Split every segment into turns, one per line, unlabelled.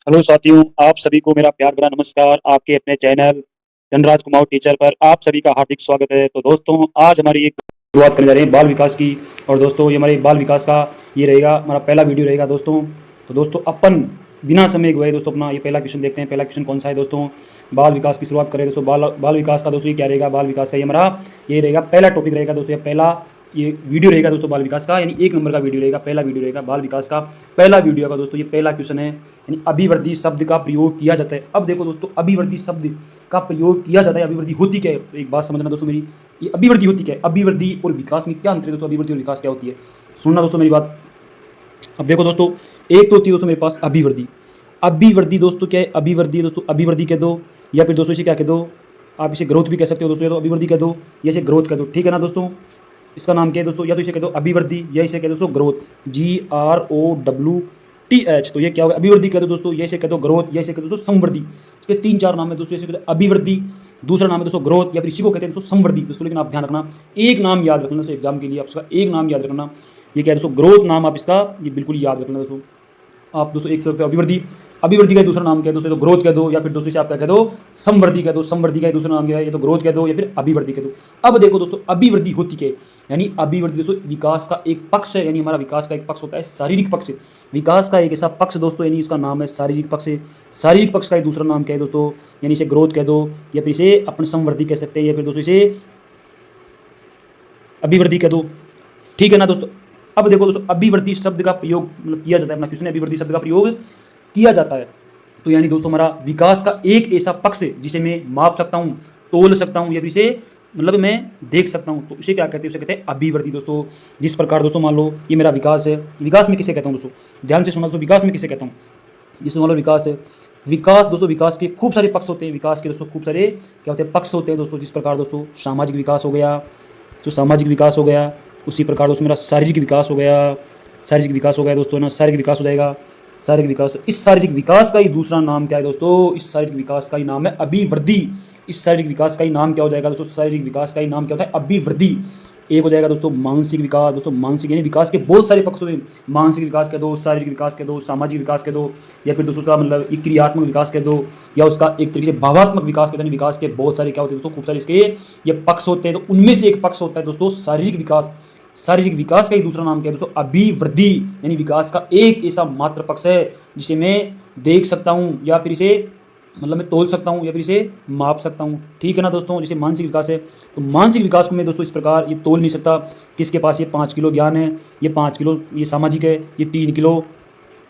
Hello साथियों, आप सभी को मेरा प्यार भरा नमस्कार। आपके अपने चैनल धनराज कुमार टीचर पर आप सभी का हार्दिक स्वागत है। तो दोस्तों, आज हमारी एक शुरुआत करने जा रहे हैं बाल विकास की। और दोस्तों, ये हमारे बाल विकास का ये रहेगा, हमारा पहला वीडियो रहेगा दोस्तों। तो दोस्तों, अपन बिना समय गवाए दोस्तों अपना ये पहला क्वेश्चन देखते हैं। पहला क्वेश्चन कौन सा है दोस्तों? बाल विकास की शुरुआत करें दोस्तों। बाल बाल विकास का दोस्तों ये क्या रहेगा? बाल विकास का ये हमारा ये रहेगा, पहला टॉपिक रहेगा दोस्तों। ये पहला ये वीडियो रहेगा दोस्तों बाल विकास का, यानी 1 नंबर का वीडियो रहेगा, पहला वीडियो रहेगा बाल विकास का, पहला वीडियो का दोस्तों। ये पहला क्वेश्चन है, यानी अभिवर्धी शब्द का प्रयोग किया जाता है। अब देखो दोस्तों, अभिवर्धी शब्द का प्रयोग किया जाता है, अभिवर्धी होती क्या है? तो एक बात समझना दोस्तों मेरी, ये अभिवर्धी होती क्या है? अभिवर्धी और विकास में क्या अंतर है दोस्तों? अभिवर्धी और विकास क्या होती है, सुनना दोस्तों मेरी बात। अब देखो दोस्तों, एक तो होती है दोस्तों मेरे पास अभिवर्धी। अभिवर्धी दोस्तों क्या है? अभिवर्धी दोस्तों, अभिवर्धी कह दो या फिर दोस्तों इसे क्या कह दो, आप इसे ग्रोथ भी कह सकते हो दोस्तों। या तो अभिवर्धी कह दो या इसे ग्रोथ कह दो, ठीक है ना दोस्तों। इसका नाम क्या है दोस्तों? या तो इसे कह दो अभिवर्धी या इसे कह दो दोस्तों ग्रोथ, GROWTH। तो ये क्या होगा? अभिवर्धी कह दो दोस्तों, या इसे कह दो ग्रोथ, या इसे कह दो दोस्तों संवर्धी। इसके 3-4 नाम है दोस्तों। इसे कहते हैं अभिवर्धी, दूसरा नाम है दोस्तों ग्रोथ, या फिर इसी को कहते हैं दोस्तों संवर्धी दोस्तों। लेकिन आप ध्यान रखना, एक नाम याद रखना दोस्तों, एग्जाम के लिए आप इसका एक नाम याद रखना। ये क्या है दोस्तों? ग्रोथ नाम आप इसका ये बिल्कुल याद रखना दोस्तों। आप दोस्तों एक सकते हो अभिवर्धी, अभिवर्धी का दूसरा नाम क्या है दोस्तों? तो ग्रोथ कह दो, या फिर दोस्तों इसे आप क्या कह दो? संवर्धी कह दो। संवर्धी का दूसरा नाम क्या है? ये तो ग्रोथ कह दो या फिर अभिवर्धी कह दो। अब देखो दोस्तों, अभिवर्धी होती क्या है? यानी अभिवर्धी दोस्तों विकास का एक पक्ष है, यानी हमारा विकास का एक पक्ष होता है शारीरिक पक्ष। विकास का एक ऐसा पक्ष दोस्तों, यानी इसका नाम है शारीरिक पक्ष। शारीरिक पक्ष का एक दूसरा नाम क्या है दोस्तों? यानी इसे ग्रोथ कह दो, या फिर इसे अपने संवर्धी कह सकते हैं, या फिर दोस्तों इसे अभिवर्धी कह दो, ठीक है ना दोस्तों। अब देखो दोस्तों, अभिवर्धी शब्द का प्रयोग मतलब किया जाता है, अपना किसने अभिवर्धी शब्द का प्रयोग किया जाता है। तो यानी दोस्तों हमारा विकास का एक ऐसा पक्ष है जिसे मैं माप सकता हूँ, तोल सकता हूँ, या फिर इसे मतलब मैं देख सकता हूँ। तो इसे क्या कहते हैं? उसे कहते हैं अभिवर्धी दोस्तों। जिस प्रकार दोस्तों मान लो ये मेरा विकास है, विकास में किसे कहता हूँ दोस्तों? ध्यान से सुना दोस्तों, विकास में किसे कहता हूँ? जिसमें मान लो विकास है, विकास दोस्तों, विकास के खूब सारे पक्ष होते हैं। विकास के दोस्तों खूब सारे क्या होते हैं? पक्ष होते हैं दोस्तों। जिस प्रकार दोस्तों सामाजिक विकास हो गया, तो सामाजिक विकास हो गया, उसी प्रकार दोस्तों मेरा शारीरिक विकास हो गया, शारीरिक विकास हो गया दोस्तों ना, शारीरिक विकास हो जाएगा, शारीरिक विकास। इस शारीरिक विकास का ही दूसरा नाम क्या है दोस्तों? इस शारीरिक विकास का ही नाम है अभिवृद्धि। इस शारीरिक विकास का ही नाम क्या हो जाएगा दोस्तों? शारीरिक विकास का ही नाम क्या होता है? अभिवृद्धि। एक हो जाएगा दोस्तों मानसिक विकास दोस्तों। मानसिक यानी विकास के बहुत सारे पक्ष होते हैं। मानसिक विकास कह दो, शारीरिक विकास कह दो, सामाजिक विकास कह दो, या फिर दोस्तों उसका मतलब एक क्रियात्मक विकास कह दो, या उसका एक तरीके से भावात्मक विकास कहते हैं। विकास के बहुत सारे क्या होते हैं दोस्तों? खूब सारे इसके ये पक्ष होते हैं। तो उनमें से एक पक्ष होता है दोस्तों शारीरिक विकास। शारीरिक विकास का ही दूसरा नाम क्या है दोस्तों? अभिवृद्धि। यानी विकास का एक ऐसा मात्र पक्ष है जिसे मैं देख सकता हूँ, या फिर इसे मतलब मैं तोल सकता हूँ, या फिर इसे माप सकता हूँ, ठीक है ना दोस्तों। जैसे मानसिक विकास है, तो मानसिक विकास को मैं दोस्तों इस प्रकार ये तोल नहीं सकता। किसके पास ये 5 किलो ज्ञान है, ये 5 किलो ये सामाजिक है, ये 3 किलो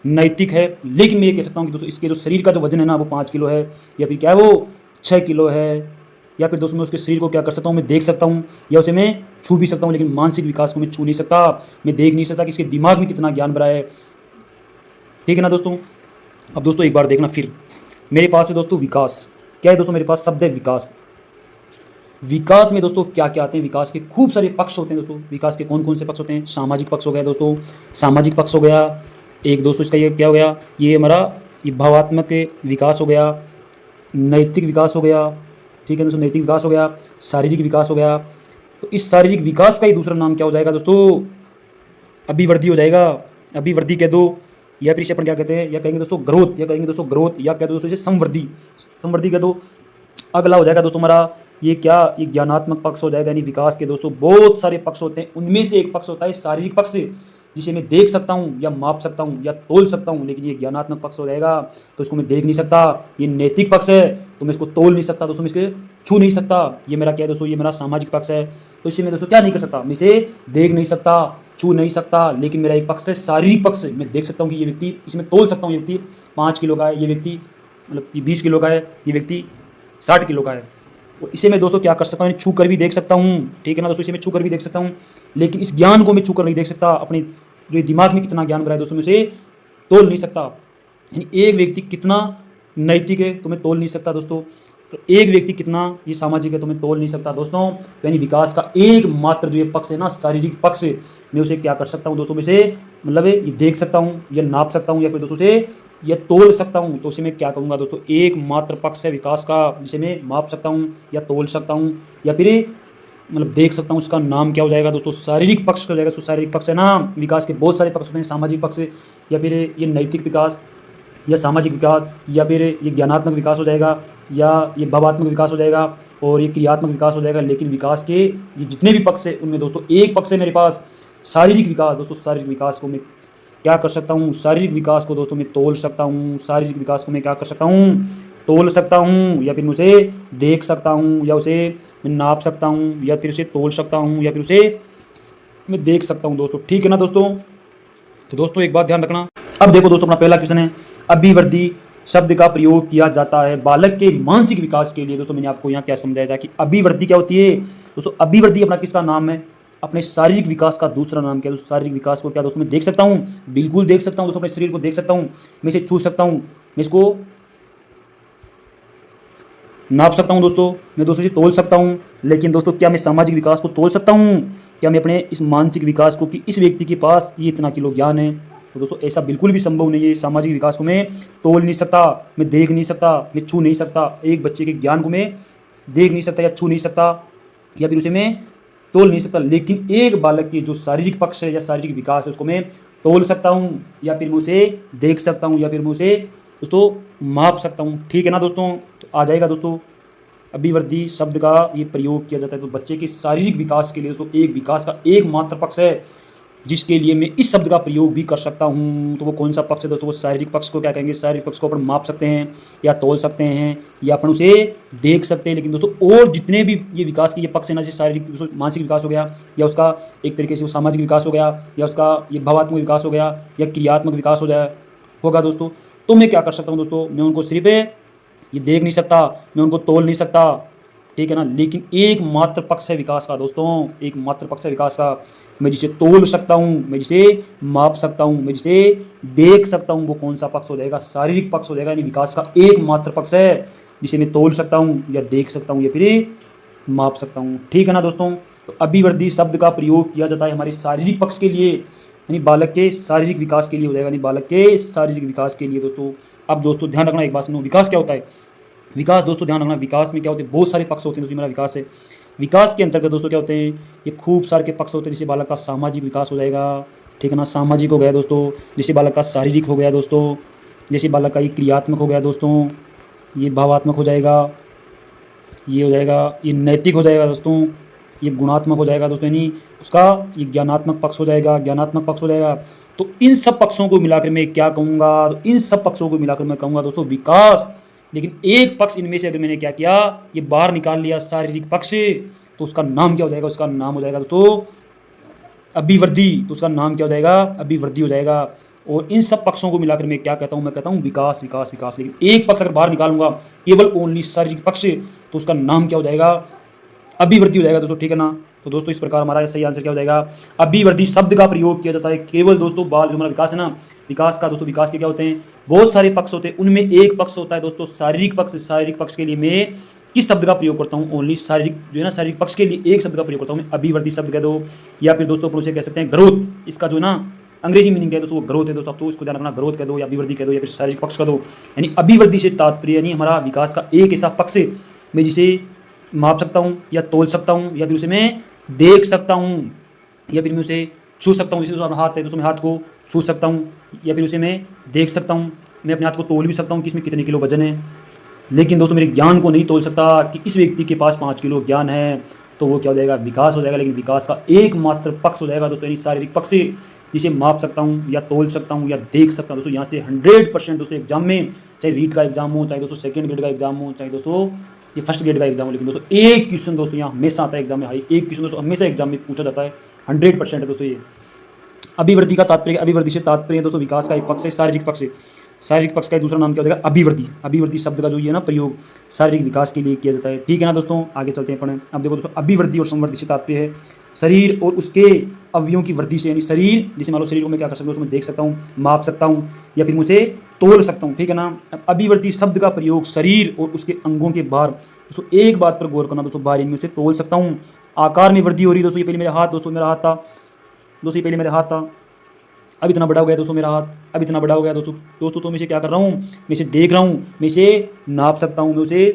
नैतिक है। लेकिन मैं ये कह सकता हूँ कि दोस्तों इसके जो शरीर का जो वजन है ना, वो 5 किलो है, या फिर क्या है वो 6 किलो है। या फिर दोस्तों मैं उसके शरीर को क्या कर सकता हूँ? मैं देख सकता हूँ, या उसे मैं छू भी सकता हूँ। लेकिन मानसिक विकास को मैं छू नहीं सकता, मैं देख नहीं सकता कि इसके दिमाग में कितना ज्ञान भरा है, ठीक है ना दोस्तों। अब दोस्तों एक बार देखना, फिर मेरे पास है दोस्तों विकास। क्या है दोस्तों? मेरे पास शब्द है विकास। विकास में दोस्तों क्या क्या आते हैं? विकास के खूब सारे पक्ष होते हैं दोस्तों। विकास के कौन कौन से पक्ष होते हैं? सामाजिक पक्ष हो गया दोस्तों, सामाजिक पक्ष हो गया एक दोस्तों। इसका ये क्या हो गया? ये हमारा ये भावात्मक विकास हो गया, नैतिक विकास हो गया, ठीक है दोस्तों, नैतिक विकास हो गया, शारीरिक विकास हो गया। तो इस शारीरिक विकास का ही दूसरा नाम क्या हो जाएगा दोस्तों? अभिवृद्धि हो जाएगा। अभिवृद्धि कह दो, या फिर इसे अपन क्या कहते हैं? या कहेंगे दोस्तों ग्रोथ, या कहेंगे दोस्तों ग्रोथ, या कह दो दोस्तों इसे संवृद्धि। संवृद्धि कह दो। अगला हो जाएगा दोस्तों हमारा ये क्या? ये ज्ञानात्मक पक्ष हो जाएगा। यानी विकास के दोस्तों बहुत सारे पक्ष होते हैं, उनमें से एक पक्ष होता है शारीरिक पक्ष, जिसे मैं देख सकता हूँ, या माप सकता हूँ, या तोल सकता हूँ। लेकिन ये ज्ञानात्मक पक्ष हो जाएगा, तो इसको मैं देख नहीं सकता। ये नैतिक पक्ष है, तो मैं इसको तोल नहीं सकता दोस्तों, मैं इसके छू नहीं सकता। ये मेरा क्या है दोस्तों? ये मेरा सामाजिक पक्ष है, तो इससे मैं दोस्तों क्या नहीं कर सकता? मैं इसे देख नहीं सकता, छू नहीं सकता। लेकिन मेरा एक पक्ष है शारीरिक पक्ष, मैं देख सकता हूँ कि ये व्यक्ति, इसमें तोल सकता हूँ, ये व्यक्ति 5 किलो का है, ये व्यक्ति मतलब ये 20 किलो का है, ये व्यक्ति 60 किलो का है। तो इसे मैं दोस्तों क्या कर सकता हूँ? छू कर भी देख सकता हूँ, ठीक है ना दोस्तों, इसे मैं छू कर भी देख सकता हूँ। लेकिन इस ज्ञान को मैं छू कर नहीं देख सकता। अपने जो दिमाग में कितना ज्ञान भरा है दोस्तों, मैं उसे तोल नहीं सकता। यानी एक व्यक्ति कितना नैतिक है तो मैं तोल नहीं सकता दोस्तों, तो एक व्यक्ति कितना ये सामाजिक है तो मैं तोल नहीं सकता दोस्तों। यानी विकास का एक मात्र जो ये पक्ष है ना, शारीरिक पक्ष, मैं उसे क्या कर सकता हूँ दोस्तों? मैं इसे मतलब ये देख सकता हूँ, या नाप सकता हूँ, या फिर दोस्तों से या तोल सकता हूँ। तो उसे मैं क्या कहूँगा दोस्तों? एक मात्र पक्ष है विकास का, जिसे मैं माप सकता हूँ, या तोल सकता हूँ, या फिर मतलब देख सकता हूँ। उसका नाम क्या हो जाएगा दोस्तों? शारीरिक पक्ष हो जाएगा। तो शारीरिक पक्ष है ना, विकास के बहुत सारे पक्ष होते हैं, सामाजिक पक्ष, या फिर ये नैतिक विकास, या सामाजिक विकास, या फिर ये ज्ञानात्मक विकास हो जाएगा, या ये भावात्मक विकास हो जाएगा, और ये क्रियात्मक विकास हो जाएगा। लेकिन विकास के ये जितने भी पक्ष है उनमें दोस्तों एक पक्ष है मेरे पास शारीरिक विकास। दोस्तों शारीरिक विकास को मैं क्या कर सकता हूँ, शारीरिक विकास को दोस्तों मैं तोल सकता हूँ। शारीरिक विकास को मैं क्या कर सकता हूँ, तोल सकता हूँ, या फिर मैं उसे देख सकता हूँ, या उसे मैं नाप सकता हूँ, या फिर उसे तोल सकता हूँ, या फिर उसे मैं देख सकता हूँ दोस्तों। ठीक है ना दोस्तों। तो दोस्तों एक बात ध्यान रखना। अब देखो दोस्तों, अपना पहला क्वेश्चन है, अभिवृद्धि शब्द का प्रयोग किया जाता है बालक के मानसिक विकास के लिए। दोस्तों मैंने आपको यहाँ क्या समझाया था कि अभिवृद्धि क्या होती है। दोस्तों अभिवृद्धि अपना किसका नाम है, अपने शारीरिक विकास का दूसरा नाम क्या है। दोस्तों शारीरिक विकास को क्या दोस्तों मैं देख सकता हूँ, बिल्कुल देख सकता हूँ दोस्तों, अपने शरीर को देख सकता हूँ, मैं इसे छू सकता हूँ, मैं इसको नाप सकता हूँ दोस्तों, मैं दोस्तों इसे तोल सकता हूँ। लेकिन दोस्तों क्या मैं सामाजिक विकास को तोल सकता हूँ, क्या मैं अपने इस मानसिक विकास को कि इस व्यक्ति के पास ये इतना किलो ज्ञान है। तो दोस्तों ऐसा बिल्कुल भी संभव नहीं है। सामाजिक विकास को मैं तोल नहीं सकता, मैं देख नहीं सकता, मैं छू नहीं सकता। एक बच्चे के ज्ञान को मैं देख नहीं सकता या छू नहीं सकता, या फिर उसे मैं तोल नहीं सकता। लेकिन एक बालक की जो शारीरिक पक्ष है या शारीरिक विकास है उसको मैं तोल सकता हूँ, या फिर मैं उसे देख सकता हूँ, या फिर मैं उसे दोस्तों माप सकता हूँ। ठीक है ना दोस्तों। तो आ जाएगा दोस्तों, अभिवृद्धि शब्द का ये प्रयोग किया जाता है तो बच्चे के शारीरिक विकास के लिए। दोस्तों एक विकास का एकमात्र पक्ष है जिसके लिए मैं इस शब्द का प्रयोग भी कर सकता हूँ। तो वो कौन सा पक्ष है दोस्तों, वो शारीरिक पक्ष को क्या कहेंगे, शारीरिक पक्ष को अपन माप सकते हैं या तोल सकते हैं या अपन उसे देख सकते हैं। लेकिन दोस्तों और जितने भी ये विकास के ये पक्ष है ना, जैसे शारीरिक दोस्तों मानसिक विकास हो गया, या उसका एक तरीके से वो सामाजिक विकास हो गया, या उसका ये भावात्मक विकास हो गया, या क्रियात्मक विकास हो जाए होगा दोस्तों, तो मैं क्या कर सकता हूँ दोस्तों, मैं उनको सिर्फ ये देख नहीं सकता, मैं उनको तोल नहीं सकता। ठीक है ना। लेकिन एक मात्र पक्ष है विकास का दोस्तों, एक मात्र पक्ष है विकास का, मैं जिसे तोल सकता हूँ, मैं जिसे माप सकता हूँ, मैं जिसे देख सकता हूँ। वो कौन सा पक्ष हो जाएगा, शारीरिक पक्ष हो जाएगा। यानी विकास का एक मात्र पक्ष है जिसे मैं तोल सकता हूँ या देख सकता हूँ या फिर माप सकता हूँ। ठीक है ना दोस्तों। तो अभिवृद्धि शब्द का प्रयोग किया जाता है हमारे शारीरिक पक्ष के लिए, यानी बालक के शारीरिक विकास के लिए हो जाएगा, यानी बालक के शारीरिक विकास के लिए दोस्तों। अब दोस्तों ध्यान रखना एक बात सुनो, विकास क्या होता है। विकास दोस्तों ध्यान रखना, विकास में क्या होते हैं, बहुत सारे पक्ष होते हैं दोस्तों। मेरा विकास है, विकास के अंतर्गत दोस्तों क्या होते हैं, ये खूब सारे के पक्ष होते हैं। जैसे बालक का सामाजिक विकास हो जाएगा, ठीक है ना, सामाजिक हो गया दोस्तों। जैसे बालक का शारीरिक हो गया दोस्तों, जैसे बालक का ये क्रियात्मक हो गया दोस्तों, ये भावात्मक हो जाएगा, ये हो जाएगा, ये नैतिक हो जाएगा दोस्तों, ये गुणात्मक हो जाएगा दोस्तों, यानी उसका ये ज्ञानात्मक पक्ष हो जाएगा, ज्ञानात्मक पक्ष हो जाएगा। तो इन सब पक्षों को मिलाकर मैं क्या कहूँगा, तो इन सब पक्षों को मिलाकर मैं कहूँगा दोस्तों विकास। लेकिन एक पक्ष इनमें से अगर मैंने क्या किया, ये बाहर निकाल लिया शारीरिक पक्ष, तो उसका नाम क्या हो जाएगा, उसका नाम हो जाएगा दोस्तों अभिवृद्धि। तो उसका नाम क्या हो जाएगा, अभिवृद्धि हो जाएगा। और इन सब पक्षों को मिलाकर मैं क्या कहता हूँ, मैं कहता हूँ विकास विकास विकास। लेकिन एक पक्ष अगर बाहर निकालूंगा, केवल ओनली शारीरिक पक्ष, तो उसका नाम क्या हो जाएगा, अभिवृद्धि हो जाएगा दोस्तों। ठीक है ना। तो दोस्तों इस प्रकार हमारा सही आंसर क्या हो जाएगा, अभिवृद्धि शब्द का प्रयोग किया जाता है केवल दोस्तों बाल जो हमारा विकास है ना, विकास का दोस्तों, विकास के क्या होते हैं, बहुत सारे पक्ष होते हैं, उनमें एक पक्ष होता है दोस्तों शारीरिक पक्ष। शारीरिक पक्ष के लिए मैं किस शब्द का प्रयोग करता हूँ, ओनली शारीरिक जो है ना, शारीरिक पक्ष के लिए एक शब्द का प्रयोग करता हूँ मैं, अभिवृद्धि शब्द कह दो, या फिर दोस्तों अपन उसे कह सकते हैं ग्रोथ। इसका जो ना अंग्रेजी मीनिंग है दोस्तों वो ग्रोथ है दोस्तों। अब तो इसको ध्यान रखना, ग्रोथ कह दो या अभिवृद्धि कह दो या फिर शारीरिक पक्ष कह दो। यानी अभिवृद्धि से तात्पर्य यानी हमारा विकास का एक ऐसा पक्ष मैं जिसे माप सकता हूँ या तोल सकता हूँ, या फिर उसे मैं देख सकता हूँ, या फिर मैं उसे छू सकता हूँ। जैसे दोस्तों हाथ है दोस्तों, मैं हाथ को छू सकता हूँ, या फिर उसे मैं देख सकता हूँ। मैं अपने हाथ को तोल भी सकता हूँ कि इसमें कितने किलो वजन है। लेकिन दोस्तों मेरे ज्ञान को नहीं तोल सकता कि इस व्यक्ति के पास 5 किलो ज्ञान है, तो वो क्या हो जाएगा, विकास हो जाएगा। लेकिन विकास का एकमात्र पक्ष हो जाएगा दोस्तों, यानी शारीरिक पक्ष जिसे माप सकता हूँ या तोल सकता हूँ या देख सकता हूँ। दोस्तों यहाँ से 100% दोस्तों एग्जाम में, चाहे रीट का एग्जाम हो, चाहे दोस्तों सेकंड ग्रेड का एग्जाम हो, चाहे दोस्तों ये फर्स्ट ग्रेड का एग्जाम हो, लेकिन दोस्तों एक क्वेश्चन दोस्तों यहाँ हमेशा आता है एग्जाम में, एक क्वेश्चन दोस्तों हमेशा एग्जाम में पूछा जाता है, 100% है दोस्तों ये। अभिवृद्धि का तात्पर्य, अभिवृद्धि से तात्पर्य दोस्तों विकास का एक पक्ष है, शारीरिक पक्ष है। शारीरिक पक्ष का दूसरा नाम क्या हो जाएगा, अभिवृद्धि। अभिवृद्धि शब्द का जो ये ना प्रयोग शारीरिक विकास के लिए किया जाता है। ठीक है ना दोस्तों, आगे चलते हैं पढ़ें। अब देखो दोस्तों, अभिवृद्धि और संवृद्धि से तात्पर्य है शरीर और उसके अवयवों की वृद्धि से। यानी शरीर, जैसे मान लो शरीर को मैं क्या कर सकता हूँ, उसमें देख सकता हूँ, माप सकता हूँ, या फिर मुझे तोल सकता हूँ। ठीक है ना। अभिवृद्धि शब्द का प्रयोग शरीर और उसके अंगों के बाहर। दोस्तों एक बात पर गौर करना दोस्तों, बाहर में उसे तोल सकता हूँ, आकार में वृद्धि हो रही है दोस्तों। ये पहले मेरा हाथ दोस्तों, मेरा हाथ था दोस्तों, ये पहले मेरा हाथ था, अब इतना बड़ा हो गया दोस्तों मेरा हाथ, अब इतना बड़ा हो गया दोस्तों। तो मैं इसे क्या कर रहा हूँ, मैं इसे देख रहा हूँ, मैं इसे नाप सकता हूँ, मैं उसे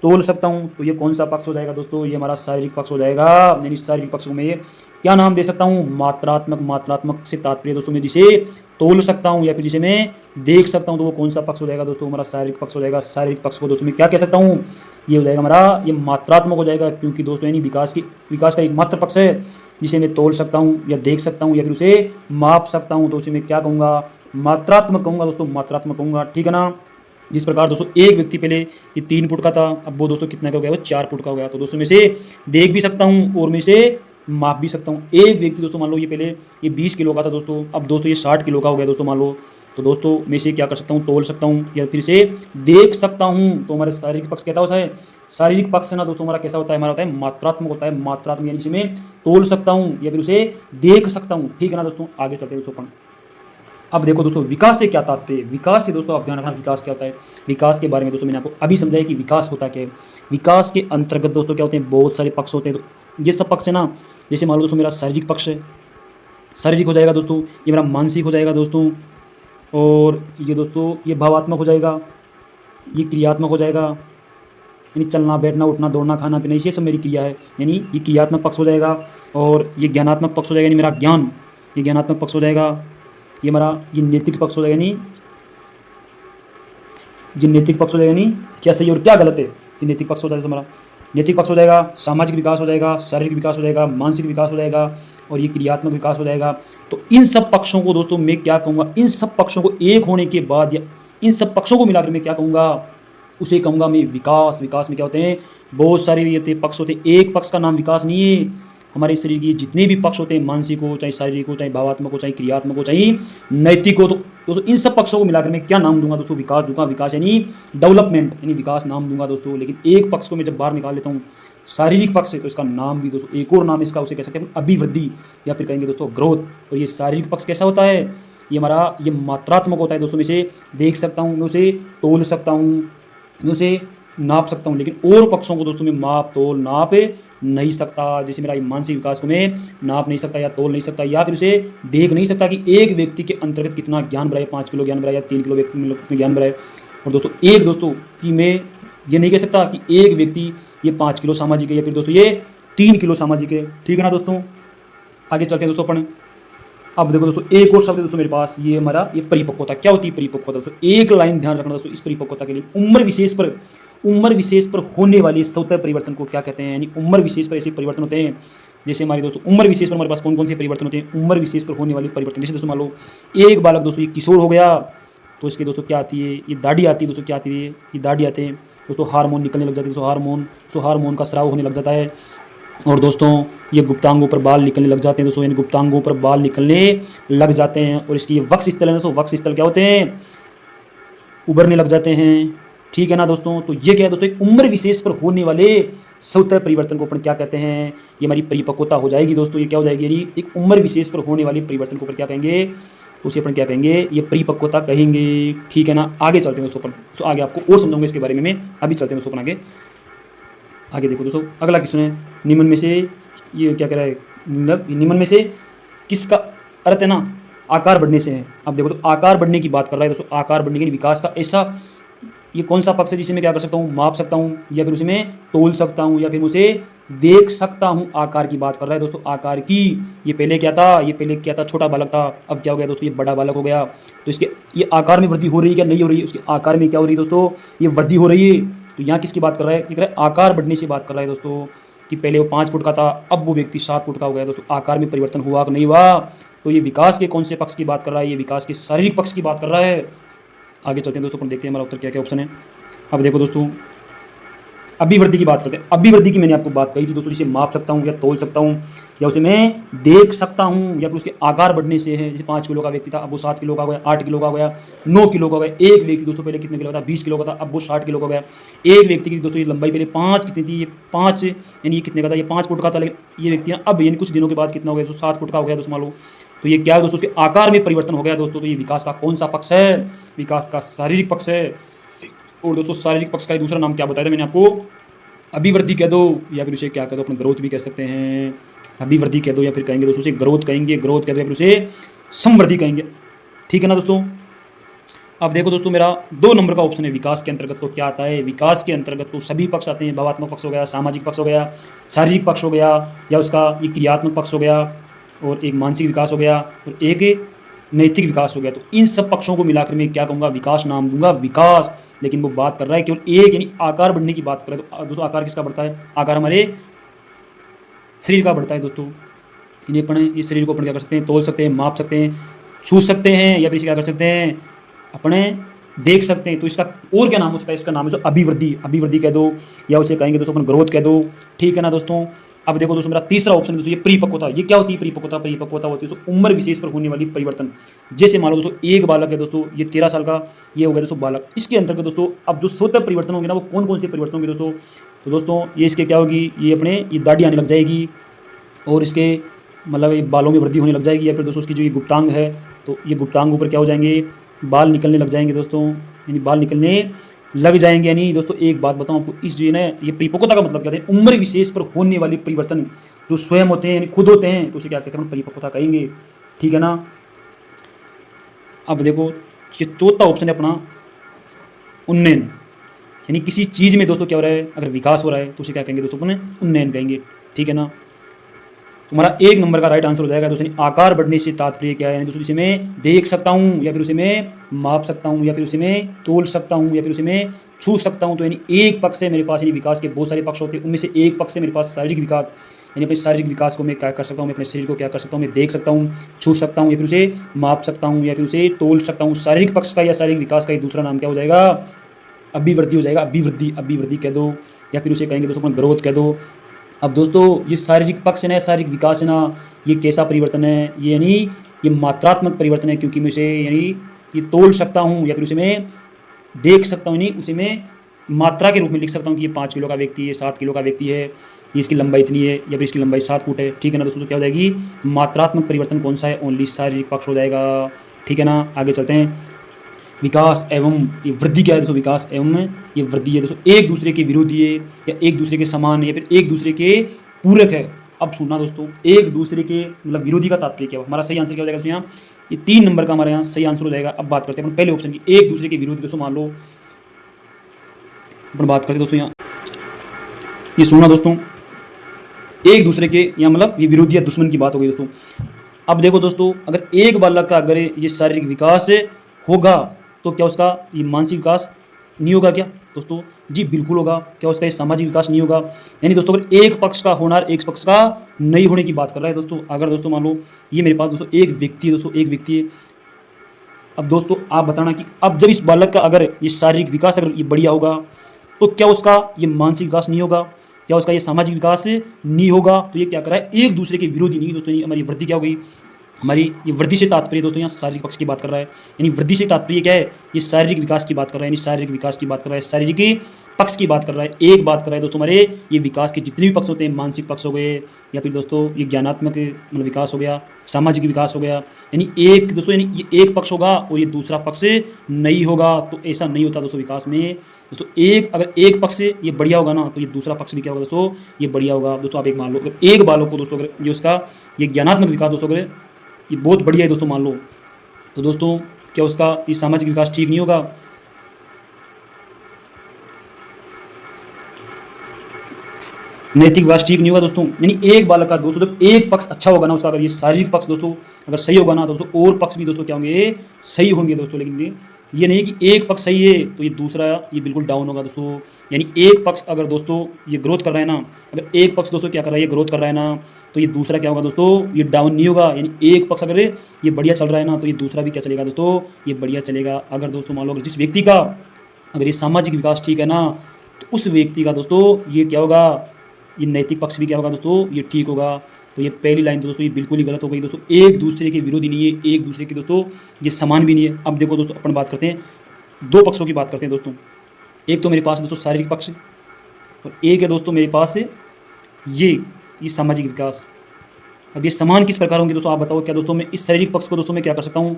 तोल सकता हूँ। तो ये कौन सा पक्ष हो जाएगा दोस्तों, ये हमारा शारीरिक पक्ष हो जाएगा। यानी शारीरिक पक्ष को मैं क्या नाम दे सकता हूँ? मात्रात्मक। मात्रात्मक से तात्पर्य दोस्तों मैं जिसे तोल सकता हूँ या फिर जिसे मैं देख सकता हूँ, तो वो कौन सा पक्ष हो जाएगा दोस्तों? हमारा शारीरिक पक्ष हो जाएगा। शारीरिक पक्ष को दोस्तों मैं क्या कह सकता हूँ? ये हो जाएगा हमारा, ये मात्रात्मक हो जाएगा, क्योंकि दोस्तों यानी विकास का एक मात्र पक्ष है जिसे मैं तोल सकता हूँ या देख सकता हूँ या फिर उसे माप सकता हूँ, तो उसे मैं क्या कहूँगा? मात्रात्मक कहूँगा दोस्तों, मात्रात्मक कहूँगा। ठीक है ना? जिस प्रकार दोस्तों एक व्यक्ति पहले ये 3 फुट का था, अब वो दोस्तों कितना का हो गया? वो 4 फुट का हो गया। तो दोस्तों मैं इसे देख भी सकता हूँ और मैं इसे माप भी सकता हूँ। एक व्यक्ति दोस्तों मान लो ये पहले ये 20 किलो का था दोस्तों, अब दोस्तों ये 60 किलो का हो गया दोस्तों मान लो, तो दोस्तों मैं इसे क्या कर सकता हूँ? तोल सकता हूँ या फिर इसे देख सकता हूँ। तो हमारे शारीरिक पक्ष क्या होता है? शारीरिक पक्ष ना दोस्तों हमारा कैसा होता है? हमारा होता है मात्रात्मक होता है। मात्रात्मक यानी इसे मैं तोल सकता हूँ या फिर उसे देख सकता हूँ। ठीक है ना दोस्तों? आगे चलते हैं दोस्तों अपन। अब देखो दोस्तों विकास से क्या तात्पर्य? विकास से दोस्तों आप ध्यान रखना, विकास क्या होता है? विकास के बारे में दोस्तों मैंने आपको अभी समझाया कि विकास होता क्या है। विकास के अंतर्गत दोस्तों क्या होते हैं? बहुत सारे पक्ष होते हैं। तो ये सब पक्ष है ना, जैसे मान लो दोस्तों मेरा शारीरिक पक्ष है, शारीरिक हो जाएगा दोस्तों, ये मेरा मानसिक हो जाएगा दोस्तों, और ये दोस्तों ये भावात्मक हो जाएगा, ये क्रियात्मक हो जाएगा, यानी चलना बैठना उठना दौड़ना खाना पीना, ये सब मेरी क्रिया है, यानी ये क्रियात्मक पक्ष हो जाएगा। और ये ज्ञानात्मक पक्ष हो जाएगा, यानी मेरा ज्ञान, ये ज्ञानात्मक पक्ष हो जाएगा। ये हमारा ये नैतिक पक्ष हो जाएगा, यानी ये नैतिक पक्ष हो जाएगा, यानी क्या सही और क्या गलत है, ये नैतिक पक्ष हो जाएगा हमारा। नैतिक पक्ष हो जाएगा, सामाजिक विकास हो जाएगा, शारीरिक विकास हो जाएगा, मानसिक विकास हो जाएगा, और ये क्रियात्मक विकास हो जाएगा। तो इन सब पक्षों को दोस्तों मैं क्या कहूँगा? इन सब पक्षों को एक होने के बाद या इन सब पक्षों को मिलाकर मैं क्या कहूँगा? उसे कहूँगा मैं विकास। विकास में क्या होते हैं? बहुत सारे ये पक्ष होते हैं, एक पक्ष का नाम विकास नहीं है। हमारे शरीर के जितने भी पक्ष होते हैं, मानसिक हो चाहे शारीरिक हो चाहे भावात्मक हो चाहे क्रियात्मक हो चाहे नैतिक हो, तो दोस्तों इन सब पक्षों को मिलाकर मैं क्या नाम दूंगा दोस्तों? विकास दूंगा। विकास यानी डेवलपमेंट, यानी विकास नाम दूंगा दोस्तों। लेकिन एक पक्ष को मैं जब बाहर निकाल लेता हूँ, शारीरिक पक्ष है, तो इसका नाम भी दोस्तों एक और नाम इसका उसे कह सकते हैं अभिवृद्धि, या फिर कहेंगे दोस्तों ग्रोथ। और ये शारीरिक पक्ष कैसा होता है? ये हमारा ये मात्रात्मक होता है दोस्तों। मैं इसे देख सकता हूँ, मैं उसे तोल सकता हूँ, मैं उसे नाप सकता हूँ। लेकिन और पक्षों को दोस्तों मैं माप तोल नाप नहीं सकता। जैसे मेरा मानसिक विकास को मैं नाप नहीं सकता या तोल नहीं सकता, या फिर उसे देख नहीं सकता कि एक व्यक्ति के अंतर्गत कितना ज्ञान भरा है, 5 किलो ज्ञान भरा है या 3 किलो व्यक्ति में ज्ञान भरा है। और दोस्तों एक दोस्तों कि मैं ये नहीं कह सकता कि एक व्यक्ति ये 5 किलो सामाजिक है या फिर दोस्तों ये 3 किलो सामाजिक है। ठीक है ना दोस्तों? आगे चलते हैं दोस्तों अपन। अब देखो दोस्तों एक और शब्द है दोस्तों मेरे पास, ये हमारा ये परिपक्वता। क्या होती है परिपक्वता दोस्तों? एक लाइन ध्यान रखना दोस्तों, इस परिपक्वता के लिए उम्र विशेष पर होने वाली स्वतः परिवर्तन को क्या कहते हैं? यानी उम्र विशेष पर ऐसे परिवर्तन होते हैं, जैसे हमारे दोस्तों उम्र विशेष पर हमारे पास कौन कौन से परिवर्तन होते हैं? उम्र विशेष पर होने वाले परिवर्तन, जैसे दोस्तों मान लो एक बालक दोस्तों ये किशोर हो गया, तो इसके दोस्तों क्या आती है? ये दाढ़ी आती है दोस्तों। क्या आती है? ये दाढ़ी आते हैं दोस्तों। हार्मोन निकलने लग जाते हैं दोस्तों, हार्मोन का स्राव होने लग जाता है। और दोस्तों ये गुप्तांगों पर बाल निकलने लग जाते हैं दोस्तों, यानी गुप्तांगों पर बाल निकलने लग जाते हैं। और इसकी ये वक्ष स्थल है दोस्तों, वक्ष स्थल क्या होते हैं? उभरने लग जाते हैं। ठीक है ना दोस्तों? तो ये क्या है दोस्तों? एक उम्र विशेष पर होने वाले स्वतः परिवर्तन को अपन क्या कहते हैं? ये हमारी परिपक्वता हो जाएगी दोस्तों। ये क्या हो जाएगी? यानी एक उम्र विशेष पर होने वाले परिवर्तन को अपन क्या कहेंगे? तो उसे अपन क्या कहेंगे? ये परिपक्वता कहेंगे। ठीक है ना? आगे चलते हैं दोस्तों अपन, तो आगे आपको और समझाऊंगा इसके बारे में मैं। अभी चलते हैं दोस्तों अपन आगे देखो दोस्तों अगला क्वेश्चन है, निम्न में से ये क्या कह रहा है? मतलब निम्न में से किसका अर्थ है ना आकार बढ़ने से है। अब देखो तो आकार बढ़ने की बात कर रहा है दोस्तों। आकार बढ़ने के विकास का ऐसा ये कौन सा पक्ष है जिसे मैं क्या कर सकता हूँ? माप सकता हूँ, या फिर उसे मैं तोल सकता हूँ, या फिर उसे देख सकता हूँ। आकार की बात कर रहा है दोस्तों, आकार की। ये पहले क्या था? ये पहले क्या था? छोटा बालक था, अब क्या हो गया दोस्तों? ये बड़ा बालक हो गया। तो इसके ये आकार में वृद्धि हो रही है क्या? नहीं हो रही है। उसके आकार में क्या हो रही है दोस्तों? ये वृद्धि हो रही है। तो यहाँ किसकी बात कर रहा है? ये कह रहा है आकार बढ़ने से बात कर रहा है दोस्तों, कि पहले वो 5 फुट का था, अब वो व्यक्ति 7 फुट का हो गया दोस्तों। आकार में परिवर्तन हुआ कि नहीं हुआ? तो ये विकास के कौन से पक्ष की बात कर रहा है? ये विकास के शारीरिक पक्ष की बात कर रहा है। आगे चलते हैं दोस्तों, अपन देखते हैं हमारा उत्तर क्या क्या ऑप्शन है। अब देखो दोस्तों अभिवृद्धि की बात करते हैं। अभिवृद्धि की मैंने आपको बात कही थी दोस्तों, जिसे माप सकता हूँ या तोल सकता हूँ, या उसे मैं देख सकता हूँ, या फिर उसके आकार बढ़ने से है। जैसे 5 किलो का व्यक्ति था, अब वो 7 किलो का हो गया, 8 किलो का हो गया, 9 किलो का हो गया। एक व्यक्ति दोस्तों पहले कितने किलो का था? 20 किलो का था, अब वो 60 किलो का हो गया। एक व्यक्ति की दोस्तों ये लंबाई पहले 5 कितनी थी? ये 5 यानी ये कितने का था? ये 5 फुट का था, लेकिन ये व्यक्ति अब यानी कुछ दिनों के बाद कितना हो गया? तो 7 फुट का हो गया दोस्तों मान लो। तो ये क्या है दोस्तों? उसके आकार में परिवर्तन हो गया दोस्तों। तो ये विकास का कौन सा पक्ष है? विकास का शारीरिक पक्ष है। और दोस्तों शारीरिक पक्ष का दूसरा नाम क्या बताया था मैंने आपको? अभिवृद्धि कह दो, या फिर उसे क्या कह दो? अपने ग्रोथ भी कह सकते हैं। अभिवृद्धि कह दो, या फिर कहेंगे दोस्तों उसे ग्रोथ कहेंगे, ग्रोथ कह दो, या फिर उसे समवृद्धि कहेंगे। ठीक है ना दोस्तों? अब देखो दोस्तों, मेरा 2 नंबर का ऑप्शन है विकास के अंतर्गत। तो क्या आता है विकास के अंतर्गत? तो सभी पक्ष आते हैं। भावात्मक पक्ष हो गया, सामाजिक पक्ष हो गया, शारीरिक पक्ष हो गया, या उसका ये क्रियात्मक पक्ष हो गया, और एक मानसिक विकास हो गया, और एक नैतिक विकास हो गया। तो इन सब पक्षों को मिलाकर मैं क्या कहूँगा? विकास नाम दूंगा, विकास। लेकिन वो बात कर रहा है केवल एक, यानी आकार बढ़ने की बात कर रहा है। तो दोस्तों आकार किसका बढ़ता है? आकार हमारे शरीर का बढ़ता है दोस्तों। इन्हें अपन इस शरीर को अपन क्या कर सकते हैं? तोल सकते हैं, माप सकते हैं, छू सकते हैं, या फिर इसे क्या कर सकते हैं? अपने देख सकते हैं। तो इसका और क्या नाम हो सकता है? इसका नाम है जो अभिवृद्धि। अभिवृद्धि कह दो, या उसे कहेंगे दोस्तों अपन ग्रोथ कह दो। ठीक है ना दोस्तों। अब देखो दोस्तों, मेरा तीसरा ऑप्शन दोस्तों ये परिपक्वता। ये क्या होती है परिपक्वता? परिपक्वता होती है दोस्तों उम्र विशेष पर होने वाली परिवर्तन। जैसे मान लो दोस्तों एक बालक है दोस्तों, ये 13 साल का ये हो गया दोस्तों बालक। इसके अंतर्गत दोस्तों अब जो स्वतः परिवर्तन होंगे ना, वो कौन कौन से परिवर्तन होंगे दोस्तों? तो दोस्तों ये इसके क्या होगी? ये अपने ये दाढ़ी आने लग जाएगी, और इसके मतलब ये बालों में वृद्धि होने लग जाएगी। या फिर दोस्तों उसकी जो ये गुप्तांग है, तो ये गुप्तांग ऊपर क्या हो जाएंगे? बाल निकलने लग जाएंगे दोस्तों, यानी बाल निकलने लग जाएंगे। यानी दोस्तों एक बात बताऊं आपको, इस जो है ना, ये परिपक्वता का मतलब क्या है? उम्र विशेष पर होने वाली परिवर्तन जो स्वयं होते हैं, यानी खुद होते हैं, तो उसे क्या कहते हैं? परिपक्वता कहेंगे। ठीक है ना। अब देखो, ये चौथा ऑप्शन है अपना उन्नयन। यानी किसी चीज़ में दोस्तों क्या हो रहा है? अगर विकास हो रहा है तो उसे क्या कहेंगे दोस्तों? अपने उन्नयन कहेंगे। ठीक है ना। तुम्हारा 1 नंबर का राइट आंसर हो जाएगा दोस्तों। आकार बढ़ने से तात्पर्य क्या है? यानी दोस्तों इसे मैं देख सकता हूँ, या फिर उसे मैं माप सकता हूँ, या फिर उसे मैं तोल सकता हूँ, या फिर उसे मैं छू सकता हूँ। तो यानी एक पक्ष से मेरे पास, यानी विकास के बहुत सारे पक्ष होते हैं, उनमें से एक पक्ष से मेरे पास शारीरिक विकास, यानी अपने शारीरिक विकास को मैं क्या कर सकता हूँ? मैं अपने शरीर को क्या कर सकता हूँ? मैं देख सकता हूँ, छू सकता हूँ, या फिर उसे माप सकता हूँ, या फिर उसे तोल सकता हूँ। शारीरिक पक्ष का या शारीरिक विकास का एक दूसरा नाम क्या हो जाएगा? अभिवृद्धि हो जाएगा। अभिवृद्धि, अभिवृद्धि कह दो, या फिर उसे कहेंगे दोस्तों अपन ग्रोथ कह दो। अब दोस्तों ये शारीरिक पक्ष है ना, शारीरिक विकास है ना, ये कैसा परिवर्तन है? ये यानी ये मात्रात्मक परिवर्तन है, क्योंकि मैं उसे यानी ये तोल सकता हूँ, या फिर उसे मैं देख सकता हूँ, यानी उसे मैं मात्रा के रूप में लिख सकता हूँ कि ये 5 किलो का व्यक्ति है, 7 किलो का व्यक्ति है, ये इसकी लंबाई इतनी है, या फिर इसकी लंबाई 7 फुट है। ठीक है ना दोस्तों। तो क्या हो जाएगी? मात्रात्मक परिवर्तन कौन सा है? ओनली शारीरिक पक्ष हो जाएगा। ठीक है ना। आगे चलते हैं। विकास एवं ये वृद्धि क्या है दोस्तों? विकास एवं ये वृद्धि है दोस्तों एक दूसरे के विरोधी है, या एक दूसरे के समान है, या फिर एक दूसरे के पूरक है। अब सुनना दोस्तों, एक दूसरे के मतलब विरोधी का तात्पर्य क्या है? हमारा सही आंसर क्या हो जाएगा दोस्तों? यहाँ ये 3 नंबर का हमारे यहाँ सही आंसर हो जाएगा। अब बात करते हैं अपन पहले ऑप्शन की, एक दूसरे के विरोधी। दोस्तों मान लो अपन बात करते हैं दोस्तों, यहाँ ये सुनना दोस्तों, एक दूसरे के यहाँ मतलब ये विरोधी या दुश्मन की बात हो गई दोस्तों। अब देखो दोस्तों, अगर एक बालक का अगर ये शारीरिक विकास होगा, तो क्या उसका ये मानसिक विकास नहीं होगा क्या दोस्तों? जी बिल्कुल होगा। क्या उसका ये सामाजिक विकास नहीं होगा? यानी दोस्तों अगर एक पक्ष का होना, एक पक्ष का नहीं होने की बात कर रहा है दोस्तों। अगर दोस्तों मान लो ये मेरे पास दोस्तों एक व्यक्ति है दोस्तों, एक व्यक्ति है। अब दोस्तों आप बताना कि अब जब इस बालक का अगर ये शारीरिक विकास अगर ये बढ़िया होगा, तो क्या उसका ये मानसिक विकास नहीं होगा? क्या उसका ये सामाजिक विकास नहीं होगा? तो ये क्या कर रहा है? एक दूसरे के विरोधी नहीं दोस्तों। हमारी वृद्धि क्या हो गई? हमारी ये वृद्धि से तात्पर्य दोस्तों यहाँ शारीरिक पक्ष की बात कर रहा है। यानी वृद्धि से तात्पर्य क्या है? ये शारीरिक विकास की बात कर रहा है, यानी शारीरिक विकास की बात कर रहा है, शारीरिक पक्ष की बात कर रहा है। एक बात कर रहा है दोस्तों, हमारे ये विकास के जितने भी पक्ष होते हैं, मानसिक पक्ष हो गए, या फिर दोस्तों ये ज्ञानात्मक मतलब विकास हो गया, सामाजिक विकास हो गया। यानी एक दोस्तों, यानी ये एक पक्ष होगा और ये दूसरा पक्ष नहीं होगा। तो ऐसा नहीं होता दोस्तों विकास में दोस्तों। एक अगर एक पक्ष से ये बढ़िया होगा ना, तो ये दूसरा पक्ष भी क्या होगा दोस्तों? ये बढ़िया होगा दोस्तों। आप एक मान लो, अगर एक बालक को दोस्तों अगर ये उसका ये ज्ञानात्मक विकास दोस्तों अगर ये बहुत बढ़िया है दोस्तों मान लो, तो दोस्तों क्या उसका ये सामाजिक विकास ठीक नहीं होगा? नैतिक विकास ठीक नहीं होगा दोस्तों। यानी एक बालक का दोस्तों जब एक पक्ष अच्छा होगा ना उसका, अगर ये शारीरिक पक्ष दोस्तों अगर सही होगा ना, तो दोस्तों और पक्ष भी दोस्तों क्या होंगे? सही होंगे दोस्तों। लेकिन ये नहीं कि एक पक्ष सही है तो ये दूसरा ये बिल्कुल डाउन होगा दोस्तों। यानी एक पक्ष अगर दोस्तों ये ग्रोथ कर रहा है ना, अगर एक पक्ष दोस्तों क्या कर रहा है? ये ग्रोथ कर रहा है ना, तो ये दूसरा क्या होगा दोस्तों? ये डाउन नहीं होगा। यानी एक पक्ष अगर ये बढ़िया चल रहा है ना, तो ये दूसरा भी क्या चलेगा दोस्तों? ये बढ़िया चलेगा। अगर दोस्तों मान लो अगर जिस व्यक्ति का अगर ये सामाजिक विकास ठीक है ना, तो उस व्यक्ति का दोस्तों ये क्या होगा? ये नैतिक पक्ष भी क्या होगा दोस्तों? ये ठीक होगा। तो ये पहली लाइन तो दोस्तों ये बिल्कुल ही गलत हो गई दोस्तों। एक दूसरे के विरोधी नहीं है, एक दूसरे के दोस्तों ये समान भी नहीं है। अब देखो दोस्तों अपन बात करते हैं, 2 पक्षों की बात करते हैं दोस्तों। एक तो मेरे पास दोस्तों शारीरिक पक्ष, और एक है दोस्तों मेरे पास ये सामाजिक विकास। अब ये समान किस प्रकार होंगे दोस्तों? आप बताओ। क्या दोस्तों मैं इस शारीरिक पक्ष को दोस्तों मैं क्या कर सकता हूँ?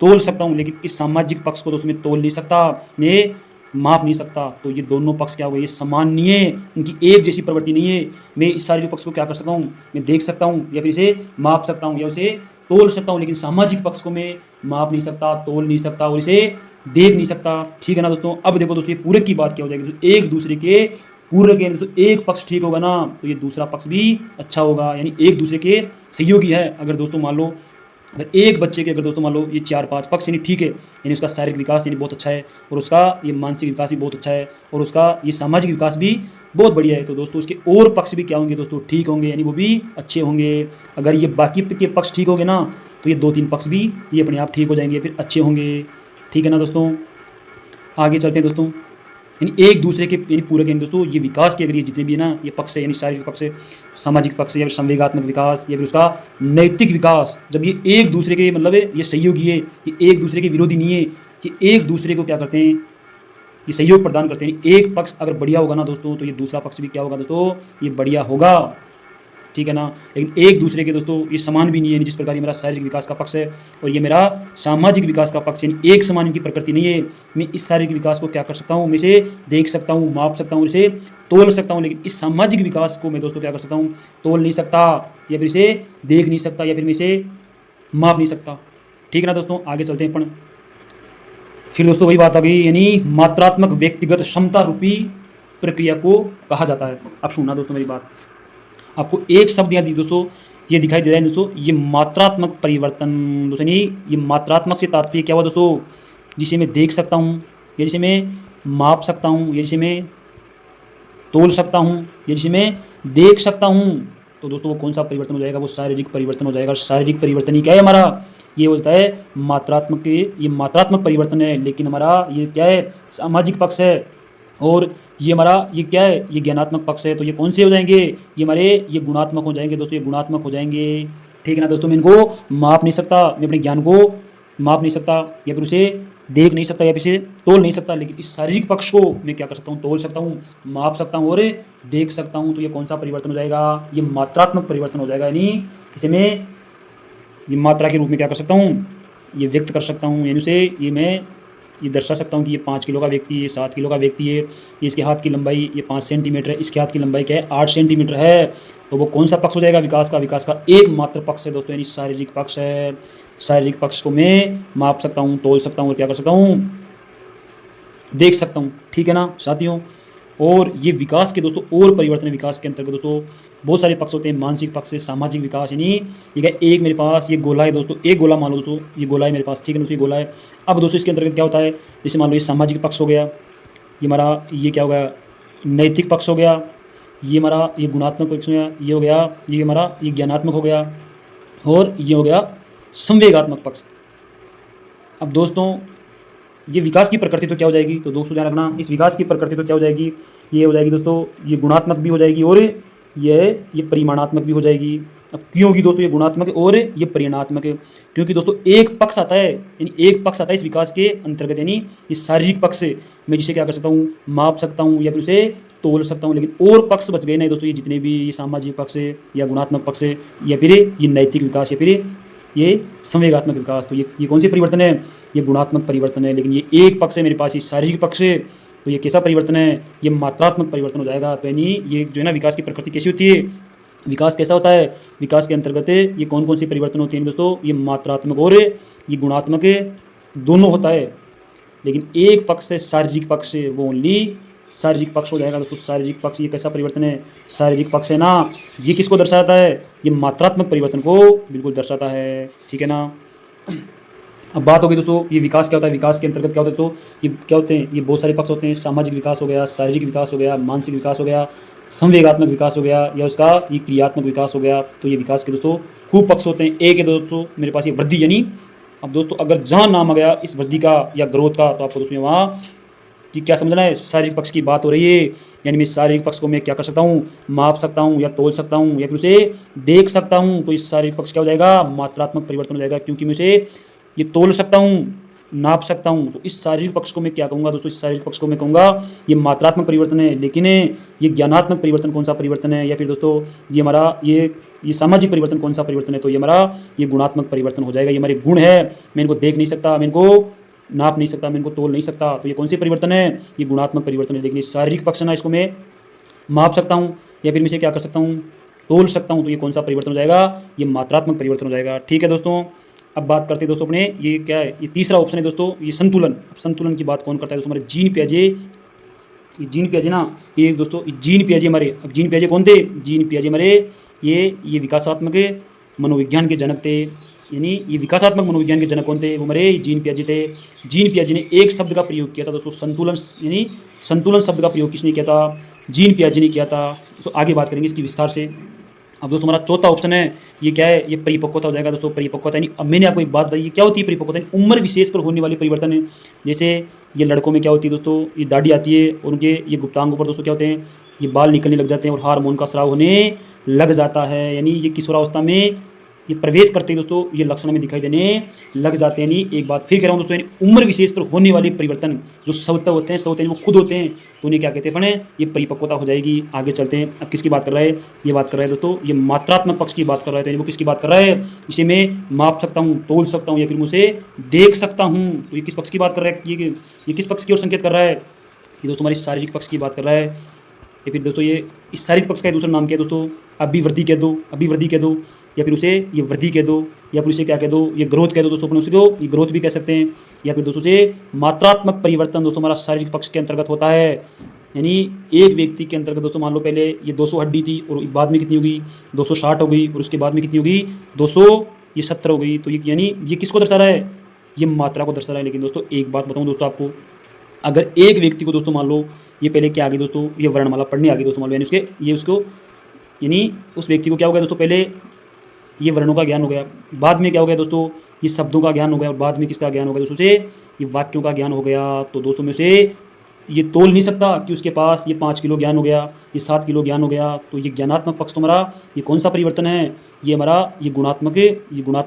तोल सकता हूँ, लेकिन इस सामाजिक पक्ष को दोस्तों मैं तोल नहीं सकता, मैं माप नहीं सकता। तो ये दोनों पक्ष क्या हो गए? ये समान नहीं है, इनकी एक जैसी प्रवृत्ति नहीं है। मैं इस शारीरिक पक्ष को क्या कर सकता हूँ? मैं देख सकता हूँ, या फिर इसे माप सकता हूँ, या उसे तोल सकता हूँ। लेकिन सामाजिक पक्ष को मैं माप नहीं सकता, तोल नहीं सकता, और इसे देख नहीं सकता। ठीक है ना दोस्तों। अब देखो दोस्तों ये पूरक की बात क्या हो जाएगी, तो एक दूसरे के पूरक है दोस्तों, एक पक्ष ठीक होगा ना तो ये दूसरा पक्ष भी अच्छा होगा, यानी एक दूसरे के सहयोगी है। अगर दोस्तों मान लो अगर एक बच्चे के अगर दोस्तों मान लो ये 4-5 पक्ष यानी ठीक है, यानी उसका शारीरिक विकास यानी बहुत अच्छा है, और उसका ये मानसिक विकास भी बहुत अच्छा है, और उसका ये सामाजिक विकास भी बहुत बढ़िया है, तो दोस्तों उसके और पक्ष भी क्या होंगे दोस्तों, ठीक होंगे, यानी वो भी अच्छे होंगे। अगर ये बाकी के पक्ष ठीक होंगे ना तो ये 2-3 पक्ष भी ये अपने आप ठीक हो जाएंगे, फिर अच्छे होंगे। ठीक है ना दोस्तों। आगे चलते हैं दोस्तों। यानी एक दूसरे के यानी पूरक यानी दोस्तों ये विकास के अगर ये जितने भी है ना ये पक्ष है, यानी शारीरिक पक्ष है, सामाजिक पक्ष या फिर संवेगात्मक विकास या फिर उसका नैतिक विकास, जब ये एक दूसरे के मतलब है ये सहयोगी है, ये एक दूसरे के विरोधी नहीं है, कि एक दूसरे को क्या करते हैं, ये सहयोग प्रदान करते हैं। एक पक्ष अगर बढ़िया होगा ना दोस्तों तो ये दूसरा पक्ष भी क्या होगा दोस्तों, ये बढ़िया होगा। ठीक है ना। लेकिन एक दूसरे के दोस्तों ये समान भी नहीं है, जिस प्रकार ये मेरा शारीरिक विकास का पक्ष है और ये मेरा सामाजिक विकास का पक्ष है, यानी एक समान इनकी प्रकृति नहीं है। मैं इस शारीरिक विकास को क्या कर सकता हूँ, मैं इसे देख सकता हूँ, माप सकता हूँ, इसे तोल सकता हूँ, लेकिन इस सामाजिक विकास को मैं दोस्तों क्या कर सकता हूँ, तोल नहीं सकता, या फिर इसे देख नहीं सकता, या फिर मैं इसे माप नहीं सकता। ठीक है ना दोस्तों। आगे चलते हैं अपन। फिर दोस्तों वही बात आ गई, यानी मात्रात्मक व्यक्तिगत क्षमता रूपी प्रक्रिया को कहा जाता है। अब सुनना दोस्तों मेरी बात, आपको एक शब्द यहाँ दी दोस्तों, ये दिखाई दे रहा है दोस्तों, ये मात्रात्मक परिवर्तन दोस्तों, नहीं ये मात्रात्मक से तात्पर्य क्या हुआ दोस्तों, जिसे मैं देख सकता हूँ, या जिसे मैं माप सकता हूँ, या जिसे मैं तोल सकता हूँ, या जिसे मैं देख सकता हूँ, तो दोस्तों वो कौन सा परिवर्तन हो जाएगा, वो शारीरिक परिवर्तन हो जाएगा। शारीरिक परिवर्तन ही क्या है हमारा, ये होता है मात्रात्मक, ये मात्रात्मक परिवर्तन है। लेकिन हमारा ये क्या है, सामाजिक पक्ष है, और ये हमारा ये क्या है, ये ज्ञानात्मक पक्ष है। तो ये कौन से हो जाएंगे, ये हमारे ये गुणात्मक हो जाएंगे दोस्तों, ये गुणात्मक हो जाएंगे। ठीक है ना दोस्तों। मैं इनको माप नहीं सकता, मैं अपने ज्ञान को माप नहीं सकता, या फिर उसे देख नहीं सकता, या फिर इसे तोल नहीं सकता, लेकिन इस शारीरिक पक्ष को मैं क्या कर सकता हूँ, तोल सकता हूँ, माप सकता हूँ और देख सकता हूँ। तो ये कौन सा परिवर्तन हो जाएगा, ये मात्रात्मक परिवर्तन हो जाएगा, यानी इसे मैं ये मात्रा के रूप में क्या कर सकता हूँ, ये व्यक्त कर सकता हूँ, यानी उसे ये मैं ये दर्शा सकता हूँ कि ये 5 किलो का व्यक्ति है, ये 7 किलो का व्यक्ति है, ये इसके हाथ की लंबाई ये 5 सेंटीमीटर है, इसके हाथ की लंबाई क्या है 8 सेंटीमीटर है। तो वो कौन सा पक्ष हो जाएगा, विकास का, विकास का एकमात्र पक्ष है दोस्तों, यानी शारीरिक पक्ष है। शारीरिक पक्ष को मैं माप सकता हूँ, तोल सकता हूँ और क्या कर सकता हूँ, देख सकता हूँ। ठीक है ना साथियों। और ये विकास के दोस्तों और परिवर्तन विकास के अंतर्गत दोस्तों बहुत सारे पक्ष होते हैं। मानसिक पक्ष से सामाजिक विकास, यानी ये क्या, एक मेरे पास ये गोला है दोस्तों, एक गोला मान लो दोस्तों, ये गोला है मेरे पास। ठीक है दोस्तों, ये गोला है। अब दोस्तों इसके अंतर्गत क्या होता है, जैसे मान लो ये सामाजिक पक्ष हो गया, ये हमारा ये क्या हो गया, नैतिक पक्ष हो गया, ये हमारा ये गुणात्मक पक्ष हो गया, ये हो गया ये हमारा ये ज्ञानात्मक हो गया, और ये हो गया संवेगात्मक पक्ष। अब दोस्तों ये विकास की प्रकृति तो क्या हो जाएगी, तो दोस्तों ध्यान रखना, इस विकास की प्रकृति तो क्या हो जाएगी, ये हो जाएगी दोस्तों, ये गुणात्मक भी हो जाएगी और ये परिमाणात्मक भी हो जाएगी। अब क्यों होगी दोस्तों ये गुणात्मक और ये परिमाणात्मक है, क्योंकि दोस्तों एक पक्ष आता है, यानी एक पक्ष आता है इस विकास के अंतर्गत, यानी इस शारीरिक पक्ष से मैं जिसे क्या कर सकता हूँ, माप सकता हूँ या फिर उसे तोल सकता हूँ। लेकिन और पक्ष बच गए नहीं दोस्तों, ये जितने भी ये सामाजिक पक्ष है या गुणात्मक पक्ष है या फिर ये नैतिक विकास या फिर ये संवेगात्मक विकास, तो ये कौन से परिवर्तन है, ये गुणात्मक परिवर्तन है। लेकिन ये एक पक्ष है मेरे पास, ये शारीरिक पक्ष है, तो ये कैसा परिवर्तन है, ये मात्रात्मक परिवर्तन हो जाएगा। तो यानी ये जो है ना विकास की प्रकृति कैसी होती है, विकास कैसा होता है, विकास के अंतर्गत ये कौन कौन सी परिवर्तन होते हैं दोस्तों, ये मात्रात्मक और ये गुणात्मक दोनों होता है। लेकिन एक पक्ष है शारीरिक पक्ष है, वो ओनली शारीरिक पक्ष हो जाएगा दोस्तों। शारीरिक पक्ष ये कैसा परिवर्तन है, शारीरिक पक्ष है ना, ये किसको दर्शाता है, ये मात्रात्मक परिवर्तन को बिल्कुल दर्शाता है। ठीक है ना। अब बात होगी दोस्तों ये विकास क्या होता है, विकास के अंतर्गत क्या होता है, तो ये क्या होते हैं, ये बहुत सारे पक्ष होते हैं। सामाजिक विकास हो गया, शारीरिक विकास हो गया, मानसिक विकास हो गया, संवेगात्मक विकास हो गया, या उसका ये क्रियात्मक विकास हो गया। तो ये विकास के दोस्तों खूब पक्ष होते हैं। एक है दोस्तों मेरे पास ये वृद्धि, यानी अब दोस्तों अगर जहाँ नाम आ गया इस वृद्धि का या ग्रोथ का, तो आपको दोस्तों वहाँ कि क्या समझना है, शारीरिक पक्ष की बात हो रही है, यानी मैं शारीरिक पक्ष को मैं क्या कर सकता हूँ, माप सकता हूँ या तोल सकता हूँ या फिर उसे देख सकता हूँ। तो इस शारीरिक पक्ष क्या हो जाएगा, मात्रात्मक परिवर्तन हो जाएगा, क्योंकि मैं उसे ये तोल सकता हूँ, नाप सकता हूँ। तो इस शारीरिक पक्ष को मैं क्या कहूँगा दोस्तों, इस शारीरिक पक्ष को मैं कहूँगा ये मात्रात्मक परिवर्तन है। लेकिन ये ज्ञानात्मक परिवर्तन कौन सा परिवर्तन है, या फिर दोस्तों ये हमारा ये सामाजिक परिवर्तन कौन सा परिवर्तन है, तो ये हमारा ये गुणात्मक परिवर्तन हो जाएगा। ये हमारे गुण है, मैं इनको देख नहीं सकता, मैं इनको नाप नहीं सकता, मैं इनको तोल नहीं सकता, तो ये कौन से परिवर्तन है, ये गुणात्मक परिवर्तन है। लेकिन इस शारीरिक पक्ष ना, इसको मैं माप सकता हूँ या फिर मैं इसे क्या कर सकता हूँ, तोल सकता हूँ, तो ये कौन सा परिवर्तन हो जाएगा, ये मात्रात्मक परिवर्तन हो जाएगा। ठीक है दोस्तों। अब बात करते हैं दोस्तों अपने, ये क्या है, ये तीसरा ऑप्शन है दोस्तों, ये संतुलन। अब संतुलन की बात कौन करता है दोस्तों, हमारे जीन पियाजे। ये जीन पियाजे ना, ये दोस्तों जीन पियाजे हमारे, अब जीन पियाजे कौन थे, जीन पियाजे हमारे ये विकासात्मक मनोविज्ञान के जनक थे। यानी ये विकासात्मक मनोविज्ञान के जनक कौन थे, वो हमारे जीन पियाजे थे। जीन पियाजे ने एक शब्द का प्रयोग किया था दोस्तों, संतुलन, यानी संतुलन शब्द का प्रयोग किसने किया था, जीन पियाजे ने किया था। तो आगे बात करेंगे इसकी विस्तार से। अब दोस्तों हमारा चौथा ऑप्शन है, ये क्या है, ये परिपक्वता हो जाएगा दोस्तों। परिपक्वता यानी, अब मैंने आपको एक बात बताई, क्या होती है परिपक्वता, उम्र विशेष पर होने वाले परिवर्तन है। जैसे ये लड़कों में क्या होती है दोस्तों, ये दाढ़ी आती है और उनके ये गुप्तांगों पर दोस्तों क्या होते हैं, ये बाल निकलने लग जाते हैं और हार्मोन का स्राव होने लग जाता है। यानी ये किशोरावस्था में ये प्रवेश करते हैं दोस्तों, ये लक्षण में दिखाई देने लग जाते हैं। नहीं, एक बात फिर कह रहा हूँ दोस्तों, यानी उम्र विशेष पर होने वाले परिवर्तन जो स्वतः होते हैं वो खुद होते हैं, तो उन्हें क्या कहते हैं अपने, ये परिपक्वता हो जाएगी। आगे चलते हैं, अब किसकी बात कर रहा है, ये बात कर रहा है दोस्तों, ये मात्रात्मक पक्ष की बात कर रहा है। तो वो किसकी बात कर रहा है, इसे मैं माप सकता हूँ, तोल सकता हूँ या फिर मुझे देख सकता हूँ। तो ये किस पक्ष की बात कर रहा है, ये किस पक्ष की ओर संकेत कर रहा है, ये दोस्तों हमारी शारीरिक पक्ष की बात कर रहा है। या फिर दोस्तों ये इस शारीरिक पक्ष का दूसरा नाम क्या है दोस्तों, अभिवृद्धि कह दो, अभिवृद्धि कह दो, या फिर उसे ये वृद्धि कह दो, या फिर उसे क्या कह दो, ये ग्रोथ कह दो दोस्तों, अपन उसे ये ग्रोथ भी कह सकते हैं। या फिर दोस्तों से मात्रात्मक परिवर्तन दोस्तों हमारा शारीरिक पक्ष के अंतर्गत होता है। यानी एक व्यक्ति के अंतर्गत दोस्तों मान लो पहले ये 200 हड्डी थी और बाद में कितनी होगी, 260 हो गई, और उसके बाद में कितनी होगी, 270 हो गई। तो ये यानी ये किसको दर्शा रहा है, ये मात्रा को दर्शा रहा है। लेकिन दोस्तों एक बात बताऊँ दोस्तों आपको, अगर एक व्यक्ति को दोस्तों मान लो ये पहले क्या आ गई दोस्तों, ये वर्णमाला पढ़ने आ गई दोस्तों मान लो, यानी उसके ये उसको यानी उस व्यक्ति को क्या हो गया दोस्तों, पहले ये वर्णों का ज्ञान हो गया, बाद में क्या हो गया दोस्तों, ये शब्दों का ज्ञान हो गया, और बाद में किसका ज्ञान हो गया दोस्तों से, ये वाक्यों का ज्ञान हो गया। तो दोस्तों में से ये तोल नहीं सकता कि उसके पास ये 5 किलो ज्ञान हो गया, ये 7 किलो ज्ञान हो गया। तो ये ज्ञानात्मक पक्ष तो हमारा ये कौन सा परिवर्तन है, ये हमारा ये गुणात्मक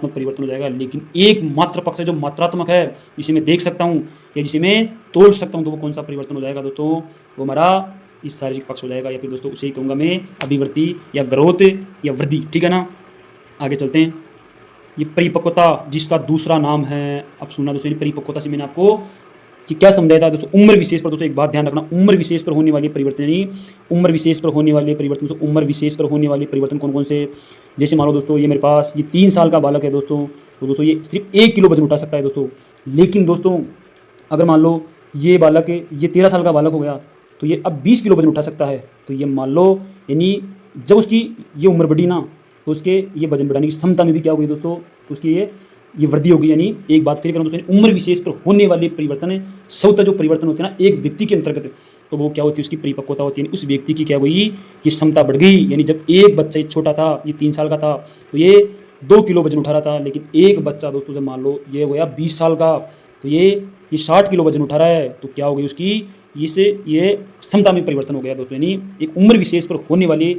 परिवर्तन हो जाएगा। लेकिन एक मात्र पक्ष है जो मात्रात्मक है, जिसे मैं देख सकता हूँ या जिसे मैं तोल सकता हूँ, तो वो कौन सा परिवर्तन हो जाएगा दोस्तों, वो हमारा इस शारीरिक पक्ष हो जाएगा। या फिर दोस्तों उसे ही कहूँगा मैं अभिवृद्धि या ग्रोथ या वृद्धि, ठीक है ना। आगे चलते हैं, ये परिपक्वता जिसका दूसरा नाम है, अब सुनना दोस्तों, ये परिपक्वता से मैंने आपको कि क्या समझाया था दोस्तों, उम्र विशेष पर दोस्तों एक बात ध्यान रखना, उम्र विशेष पर होने वाले परिवर्तन, यानी उम्र विशेष पर होने वाले परिवर्तन, तो उम्र विशेष पर होने वाले परिवर्तन कौन कौन से, जैसे मान लो दोस्तों ये मेरे पास ये 3 साल का बालक है दोस्तों, तो दोस्तों ये सिर्फ 1 किलो वजन उठा सकता है दोस्तों। लेकिन दोस्तों अगर मान लो ये बालक ये 13 साल का बालक हो गया, तो ये अब 20 किलो वजन उठा सकता है। तो ये मान लो, यानी जब उसकी ये उम्र बढ़ी ना, तो उसके ये वजन बढ़ाने की क्षमता में भी क्या हो गई दोस्तों, उसकी ये वृद्धि होगी। यानी एक बात फिर करूँ दोस्तों, उम्र विशेष पर होने वाले परिवर्तन है, स्वतः जो परिवर्तन होते हैं ना एक व्यक्ति के अंतर्गत, तो वो क्या होती है, उसकी परिपक्वता होती है। उस व्यक्ति की क्या हुई, ये क्षमता बढ़ गई। यानी जब एक बच्चा छोटा था, ये 3 साल का था, तो ये 2 किलो वजन उठा रहा था। लेकिन एक बच्चा दोस्तों जब मान लो ये हो गया 20 साल का, तो ये 60 किलो वजन उठा रहा है, तो क्या हो गई उसकी, ये क्षमता में परिवर्तन हो गया दोस्तों। यानी एक उम्र विशेष पर होने वाली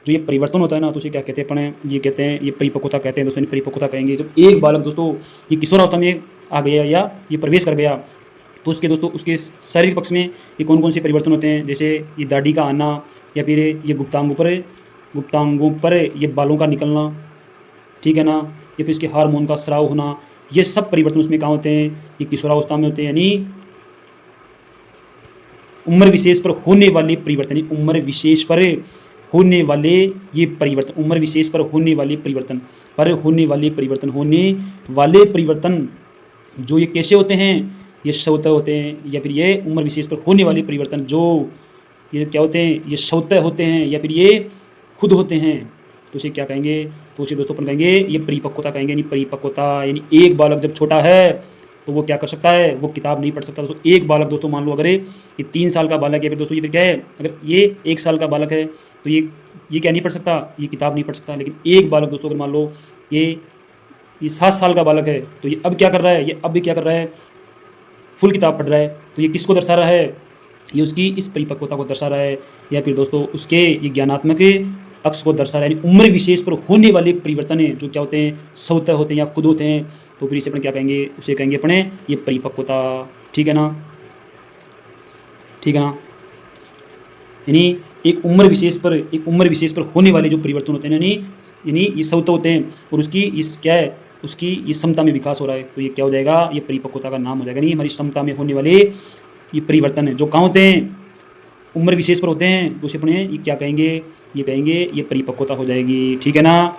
जो ये परिवर्तन होता है ना, तो उसे क्या कहते हैं अपने, ये कहते हैं, ये परिपक्वता कहते हैं दोस्तों। परिपक्वता कहेंगे जब एक बालक दोस्तों ये किशोरावस्था में आ गया या ये प्रवेश कर गया, तो उसके दोस्तों उसके शारीरिक पक्ष में ये कौन कौन से परिवर्तन होते हैं, जैसे ये दाढ़ी का आना, या फिर ये गुप्तांगों पर ये बालों का निकलना, ठीक है ना, या फिर इसके हार्मोन का स्राव होना, ये सब परिवर्तन उसमें कहाँ होते हैं, ये किशोरावस्था में होते हैं। यानी उम्र विशेष पर होने वाले परिवर्तन, उम्र विशेष पर होने वाले ये परिवर्तन, उम्र विशेष पर होने वाले परिवर्तन, होने वाले परिवर्तन जो ये कैसे होते हैं, ये स्वतः होते हैं, या फिर ये उम्र विशेष पर होने वाले परिवर्तन जो ये क्या होते हैं, ये स्वतः होते हैं या फिर ये खुद होते हैं। तो उसे क्या कहेंगे, तो उसे दोस्तों अपन कहेंगे ये परिपक्वता कहेंगे। यानी परिपक्वता यानी एक बालक जब छोटा है तो वो क्या कर सकता है, वो किताब नहीं पढ़ सकता दोस्तों। एक बालक दोस्तों मान लो अगर ये 3 साल का बालक है, फिर दोस्तों ये फिर क्या है, अगर ये 1 साल का बालक है तो ये क्या नहीं पढ़ सकता, ये किताब नहीं पढ़ सकता। लेकिन एक बालक दोस्तों अगर मान लो ये 7 साल का बालक है, तो ये अब क्या कर रहा है, ये अब भी क्या कर रहा है, फुल किताब पढ़ रहा है। तो ये किसको दर्शा रहा है, ये उसकी इस परिपक्वता को दर्शा रहा है, या फिर दोस्तों उसके ये ज्ञानात्मक पक्ष को दर्शा रहा है। यानी उम्र विशेष पर होने वाले परिवर्तन है जो क्या होते हैं, स्वतः होते हैं या खुद होते हैं। तो फिर इसे अपन क्या कहेंगे, उसे कहेंगे अपने ये परिपक्वता, ठीक है ना, ठीक है ना। यानी एक उम्र विशेष पर होने वाले जो परिवर्तन होते हैं, यानी ये स्वतः होते हैं और उसकी इस क्या है, उसकी इस क्षमता में विकास हो रहा है। तो ये क्या हो जाएगा, ये परिपक्वता का नाम हो जाएगा। नहीं, हमारी क्षमता में होने वाले ये परिवर्तन है जो कहाँ होते हैं, उम्र विशेष पर होते हैं। तो उसे अपने ये क्या कहेंगे, ये कहेंगे ये परिपक्वता हो जाएगी, ठीक है ना,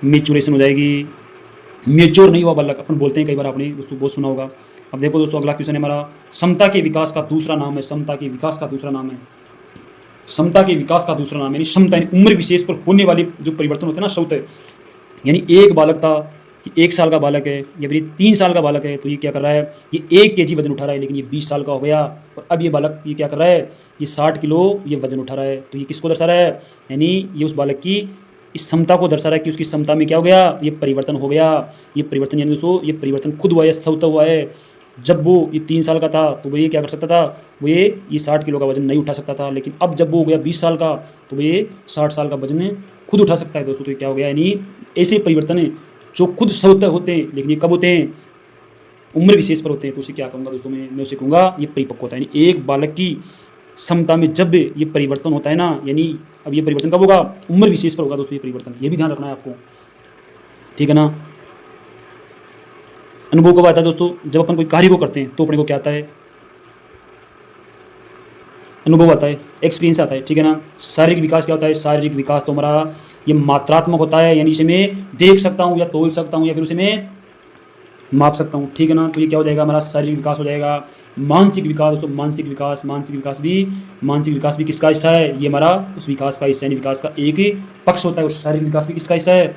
मैच्योरेशन हो जाएगी। मेच्योर नहीं हुआ बालक, अपन बोलते हैं कई बार, आपने दोस्तों बहुत सुना होगा। अब देखो दोस्तों, अगला क्वेश्चन है हमारा, समता के विकास का दूसरा नाम है, समता के विकास का दूसरा नाम है, समता के विकास का दूसरा नाम यानी क्षमता, यानी उम्र विशेष पर होने वाले जो परिवर्तन होते हैं ना, क्षमता। यानी एक बालक था कि 1 साल का बालक है या फिर 3 साल का बालक है, तो ये क्या कर रहा है, ये 1 kg वजन उठा रहा है, लेकिन ये 20 साल का हो गया और अब ये बालक ये क्या कर रहा है, ये 60 किलो ये वजन उठा रहा है। तो ये किसको दर्शा रहा है, यानी ये उस बालक की इस क्षमता को दर्शा रहा है कि उसकी क्षमता में क्या हो गया, ये परिवर्तन हो गया। ये परिवर्तन यानी दोस्तों ये परिवर्तन खुद हुआ है, स्वतः हुआ है। जब वो ये 3 साल का था तो वो ये क्या कर सकता था, वो ये 60 किलो का वजन नहीं उठा सकता था, लेकिन अब जब वो हो गया 20 साल का तो वो ये 60 साल का वजन खुद उठा सकता है दोस्तों। तो ये क्या हो गया, यानी ऐसे परिवर्तन है जो खुद स्वतः होते हैं, लेकिन ये कब होते हैं, उम्र विशेष पर होते हैं। तो उसे क्या कहूँगा दोस्तों, मैं उसे कहूँगा ये परिपक्वता, यानी एक बालक की क्षमता में जब ये परिवर्तन होता है ना, यानी अब ये परिवर्तन कब होगा, उम्र विशेष पर होगा दोस्तों ये परिवर्तन, ये भी ध्यान रखना है आपको, ठीक है ना। अनुभव कब आता है दोस्तों, जब अपन कोई कार्य को करते हैं तो अपने को क्या आता है, अनुभव आता है, एक्सपीरियंस आता है, ठीक है ना। शारीरिक विकास क्या होता है, शारीरिक विकास तो हमारा ये मात्रात्मक होता है, यानी इसे मैं देख सकता हूँ या तोल सकता हूँ या फिर उसे मैं माप सकता हूँ, ठीक है ना। तो ये क्या हो जाएगा, हमारा शारीरिक विकास हो जाएगा। मानसिक विकास दोस्तों, मानसिक विकास, मानसिक विकास भी किसका हिस्सा है, ये हमारा उस विकास का हिस्सा है, विकास का एक ही पक्ष होता है। उस शारीरिक विकास भी किसका हिस्सा है,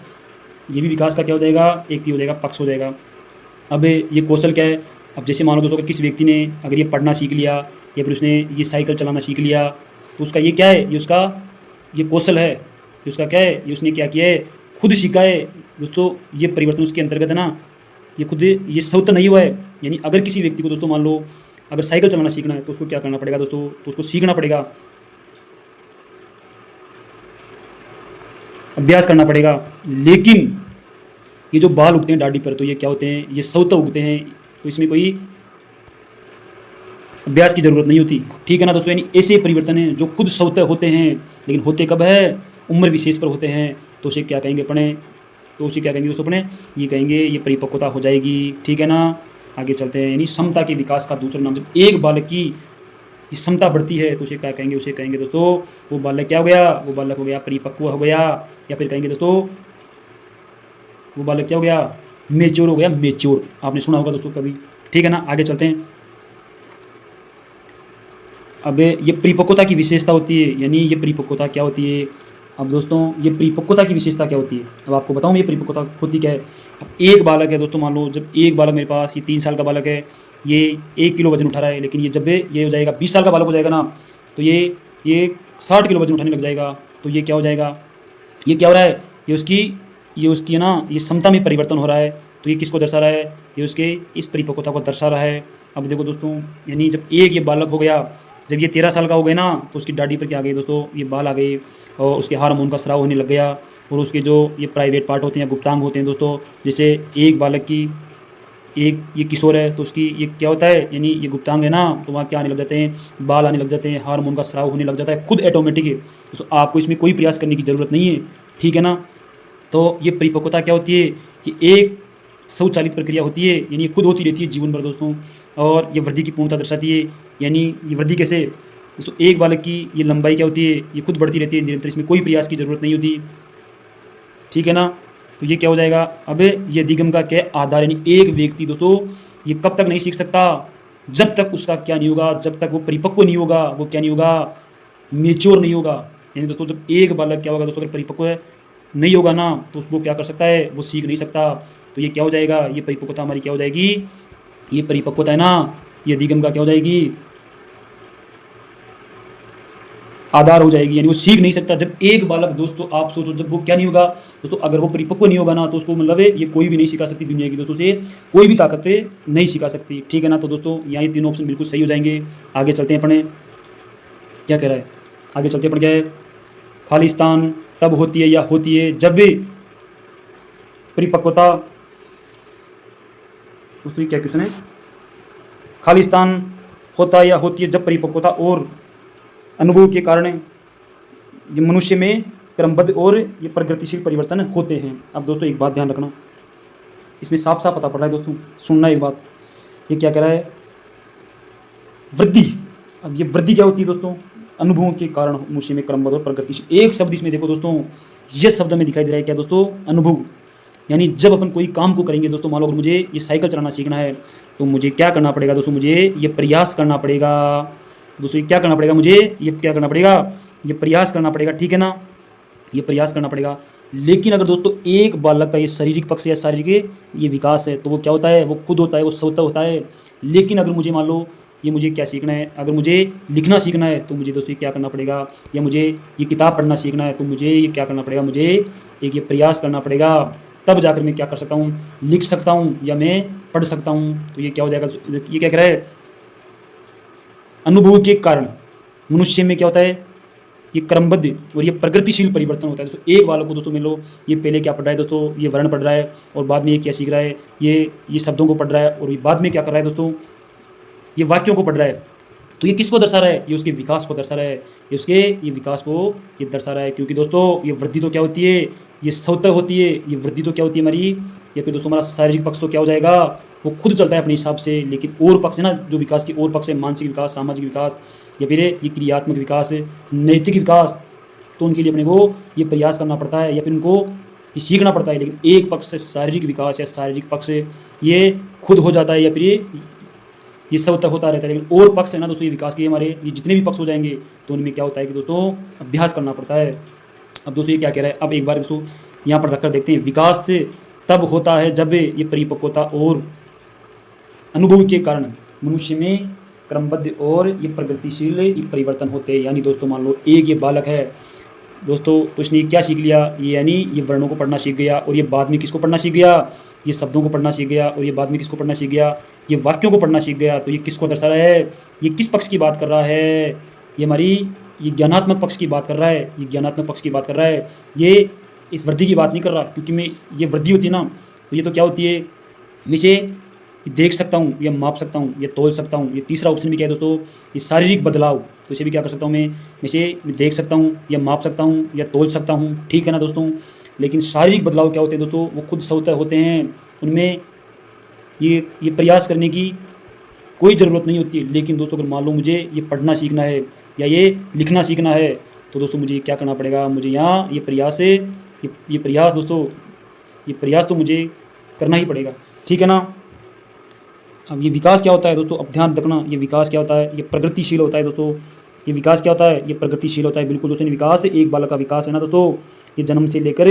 ये भी विकास का क्या हो जाएगा, एक ही हो जाएगा, पक्ष हो जाएगा। अब ये कौशल क्या है, अब जैसे मान लो दोस्तों, अगर किसी व्यक्ति ने अगर ये पढ़ना सीख लिया या फिर उसने ये साइकिल चलाना सीख लिया, तो उसका ये क्या है, ये उसका ये कौशल है, ये उसका क्या है, ये उसने क्या किया है, खुद सीखा है दोस्तों। ये परिवर्तन उसके अंतर्गत है ना, ये खुद ये स्वतः नहीं हुआ है। यानी अगर किसी व्यक्ति को दोस्तों मान लो अगर साइकिल चलाना सीखना है तो उसको क्या करना पड़ेगा दोस्तों, तो उसको सीखना पड़ेगा, अभ्यास करना पड़ेगा। लेकिन ये जो बाल उगते हैं दाढ़ी पर, तो ये क्या होते हैं, ये स्वतः उगते हैं, तो इसमें कोई अभ्यास की जरूरत नहीं होती, ठीक है ना दोस्तों। यानी ऐसे परिवर्तन हैं जो खुद स्वतः होते हैं, लेकिन होते कब है, उम्र विशेष पर होते हैं। तो उसे क्या कहेंगे अपने, तो उसे क्या कहेंगे दोस्तों अपने, ये कहेंगे ये परिपक्वता हो जाएगी, ठीक है ना। आगे चलते हैं, यानी क्षमता के विकास का दूसरा नाम, जब एक बालक की क्षमता बढ़ती है तो उसे क्या कहेंगे, उसे कहेंगे दोस्तों वो बालक क्या हो गया, वो बालक हो गया परिपक्व हो गया, या फिर कहेंगे दोस्तों वो बालक क्या हो गया, मेच्योर हो गया, मेच्योर, आपने सुना होगा दोस्तों कभी, ठीक है ना। आगे चलते हैं, अब ये परिपक्वता की विशेषता होती है, यानी ये परिपक्वता क्या होती है। अब दोस्तों ये परिपक्वता की विशेषता क्या होती है, अब आपको बताऊं ये परिपक्वता होती क्या है। अब एक बालक है दोस्तों, मान लो जब एक बालक मेरे पास, ये 3 साल का बालक है, ये 1 किलो वजन उठा रहा है, लेकिन ये जब ये हो जाएगा 20 साल का बालक हो जाएगा ना, तो ये 60 किलो वजन उठाने लग जाएगा। तो ये क्या हो जाएगा, ये क्या हो रहा है, ये उसकी है ना, ये क्षमता में परिवर्तन हो रहा है। तो ये किसको दर्शा रहा है, ये उसके इस परिपक्वता को दर्शा रहा है। अब देखो दोस्तों, यानी जब एक ये बालक हो गया, जब ये 13 साल का हो गया ना, तो उसकी दाढ़ी पर क्या आ गई दोस्तों, ये बाल आ गए और उसके हार्मोन का स्राव होने लग गया। और उसके जो ये प्राइवेट पार्ट होते हैं, गुप्तांग होते हैं दोस्तों, जैसे एक बालक की एक ये किशोर है तो उसकी ये क्या होता है, यानी ये गुप्तांग है ना, तो वहाँ क्या आने लग जाते हैं, बाल आने लग जाते हैं, हार्मोन का स्राव होने लग जाता है, खुद ऑटोमेटिक है। तो आपको इसमें कोई प्रयास करने की ज़रूरत नहीं है, ठीक है ना। तो ये परिपक्वता क्या होती है कि एक स्वचालित प्रक्रिया होती है, यानी खुद होती रहती है जीवन भर दोस्तों। और ये वृद्धि की पूर्णता दर्शाती है, यानी ये वृद्धि कैसे दोस्तों, एक बालक की ये लंबाई क्या होती है, ये खुद बढ़ती रहती है निरंतर, इसमें कोई प्रयास की ज़रूरत नहीं होती, ठीक है ना। तो ये क्या हो जाएगा, अब ये अधिगम का क्या आधार, यानी एक व्यक्ति दोस्तों ये कब तक नहीं सीख सकता, जब तक उसका क्या नहीं होगा, जब तक वो परिपक्व नहीं होगा, वो क्या नहीं होगा, मेच्योर नहीं होगा। यानी दोस्तों जब एक बालक क्या होगा दोस्तों, अगर परिपक्व नहीं होगा ना, तो उसको क्या कर सकता है, वो सीख नहीं सकता। तो ये क्या हो जाएगा, ये परिपक्वता हमारी क्या हो जाएगी, ये परिपक्वता है ना, ये अधिगम का क्या हो जाएगी, आधार हो जाएगी, यानी वो सीख नहीं सकता। जब एक बालक दोस्तों आप सोचो, जब वो क्या नहीं होगा दोस्तों, अगर वो परिपक्व नहीं होगा ना, तो उसको मतलब है ये कोई भी नहीं सिखा सकती, दुनिया की दोस्तों से कोई भी ताकतें नहीं सिखा सकती, ठीक है ना। तो दोस्तों यहाँ ये तीनों ऑप्शन बिल्कुल सही हो जाएंगे। आगे चलते हैं अपने, क्या कह रहा है, आगे चलते हैं अपन, क्या है, खालिस्तान तब होती है या होती है जब परिपक्वता, दोस्तों क्या क्वेश्चन है, खालिस्तान होता है या होती है जब परिपक्वता और अनुभव के कारण ये मनुष्य में क्रमबद्ध और ये प्रगतिशील परिवर्तन होते हैं। अब दोस्तों एक बात ध्यान रखना, इसमें साफ साफ पता पड़ रहा है दोस्तों, सुनना एक बात, ये क्या कह रहा है, वृद्धि। अब ये वृद्धि क्या होती है दोस्तों, अनुभवों के कारण मनुष्य में क्रमबद्ध और प्रगतिशील। एक शब्द इसमें देखो दोस्तों, ये शब्द में दिखाई दे रहा है क्या दोस्तों, अनुभव। यानी जब अपन कोई काम को करेंगे दोस्तों, मान लो अगर मुझे ये साइकिल चलाना सीखना है तो मुझे क्या करना पड़ेगा दोस्तों, मुझे ये प्रयास करना पड़ेगा दोस्तों। ये क्या करना पड़ेगा, मुझे ये क्या करना पड़ेगा, ये प्रयास करना पड़ेगा, ठीक है ना, ये प्रयास करना पड़ेगा। लेकिन अगर दोस्तों एक बालक का ये शारीरिक पक्ष या शारीरिक ये विकास है तो वो क्या होता है, वो खुद होता है, वो स्वतः होता है। लेकिन अगर मुझे मान लो ये मुझे क्या सीखना है, अगर मुझे लिखना सीखना है तो मुझे दोस्तों क्या करना पड़ेगा, या मुझे ये किताब पढ़ना सीखना है तो मुझे ये क्या करना पड़ेगा, मुझे एक ये प्रयास करना पड़ेगा। तब जाकर मैं क्या कर सकता हूँ, लिख सकता हूँ या मैं पढ़ सकता हूँ। तो ये क्या हो जाएगा, ये क्या कह रहा है, अनुभव के कारण मनुष्य में क्या होता है, ये क्रमबद्ध और ये प्रगतिशील परिवर्तन होता है दोस्तों। एक बालक को दोस्तों मान लो ये पहले क्या पढ़ रहा है दोस्तों, ये वर्ण पढ़ रहा है, और बाद में ये क्या सीख रहा है, ये शब्दों को पढ़ रहा है, और ये बाद में क्या कर रहा है दोस्तों, ये वाक्यों को पढ़ रहा है। तो ये किसको दर्शा रहा है, ये उसके विकास को दर्शा रहा है, ये उसके ये विकास को ये दर्शा रहा है। क्योंकि दोस्तों ये वृद्धि तो क्या होती है, ये स्वतः होती है, ये वृद्धि तो क्या होती है हमारी, या फिर दोस्तों हमारा शारीरिक पक्ष तो क्या हो जाएगा, वो खुद चलता है अपने हिसाब से। लेकिन और पक्ष है ना, जो विकास की और पक्ष है, मानसिक विकास, सामाजिक विकास, या फिर ये क्रियात्मक विकास, नैतिक विकास, तो उनके लिए अपने को ये प्रयास करना पड़ता है या फिर उनको ये सीखना पड़ता है। लेकिन एक पक्ष से शारीरिक विकास या शारीरिक पक्ष ये खुद हो जाता है या फिर ये सब तक होता रहता है। लेकिन और पक्ष है ना दोस्तों, ये विकास के हमारे ये जितने भी पक्ष हो जाएंगे तो उनमें क्या होता है कि दोस्तों अभ्यास करना पड़ता है। अब दोस्तों ये क्या कह रहा है, अब एक बार दोस्तों यहाँ पर रखकर देखते हैं। विकास तब होता है जब ये परिपक्वता और अनुभव के कारण मनुष्य में क्रमबद्ध और ये प्रगतिशील ये परिवर्तन होते हैं। यानी दोस्तों मान लो एक ये बालक है दोस्तों, तो उसने क्या सीख लिया, ये यानी ये वर्णों को पढ़ना सीख गया, और ये बाद में किसको पढ़ना सीख गया, ये शब्दों को पढ़ना सीख गया, और ये बाद में किसको पढ़ना सीख गया, ये वाक्यों को पढ़ना सीख गया। तो ये किसको दर्शा रहा है, ये किस पक्ष की बात कर रहा है, ये हमारी ये ज्ञानात्मक पक्ष की बात कर रहा है, ये ज्ञानात्मक पक्ष की बात कर रहा है। ये इस वृद्धि की बात नहीं कर रहा, क्योंकि मैं ये वृद्धि होती है ना, तो ये तो क्या होती है, नीचे देख सकता हूँ या माप सकता हूँ या तोल सकता हूँ। ये तीसरा ऑप्शन भी क्या है दोस्तों, ये शारीरिक बदलाव, तो इसे भी क्या कर सकता हूँ मैं इसे देख सकता हूँ या माप सकता हूँ या तोल सकता हूँ, ठीक है ना दोस्तों। लेकिन शारीरिक बदलाव क्या होते हैं दोस्तों, वो खुद स्वतः होते हैं, उनमें ये प्रयास करने की कोई ज़रूरत नहीं होती है। लेकिन दोस्तों अगर मान लो मुझे ये पढ़ना सीखना है या ये लिखना सीखना है तो दोस्तों मुझे क्या करना पड़ेगा, मुझे यहाँ ये प्रयास है, ये प्रयास दोस्तों, ये प्रयास तो मुझे करना ही पड़ेगा, ठीक है ना। अब ये विकास क्या होता है दोस्तों, अब ध्यान रखना, ये विकास क्या होता है, ये प्रगतिशील होता है दोस्तों। ये विकास क्या होता है, ये प्रगतिशील होता है, बिल्कुल दोस्तों। विकास एक बालक का विकास है ना दोस्तों, ये जन्म से लेकर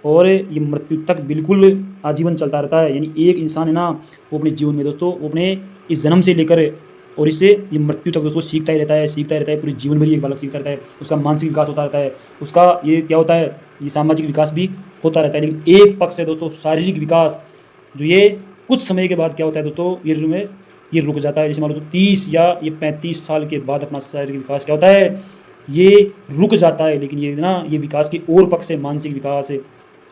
और ये मृत्यु तक बिल्कुल आजीवन चलता रहता है। यानी एक इंसान है ना, वो अपने जीवन में दोस्तों, वो अपने इस जन्म से लेकर और इससे ये मृत्यु तक दोस्तों सीखता ही रहता है, सीखता ही रहता है, पूरे जीवन भर एक बालक सीखता रहता है। उसका मानसिक विकास होता रहता है, उसका ये क्या होता है, ये सामाजिक विकास भी होता रहता है। लेकिन एक पक्ष है दोस्तों शारीरिक विकास, जो ये कुछ समय के बाद क्या होता है दोस्तों, ये रुक जाता है। जैसे मान लो 30 या ये 35 साल के बाद अपना शारीरिक विकास क्या होता है, ये रुक जाता है। लेकिन ये ना, ये विकास के और पक्ष है, मानसिक विकास है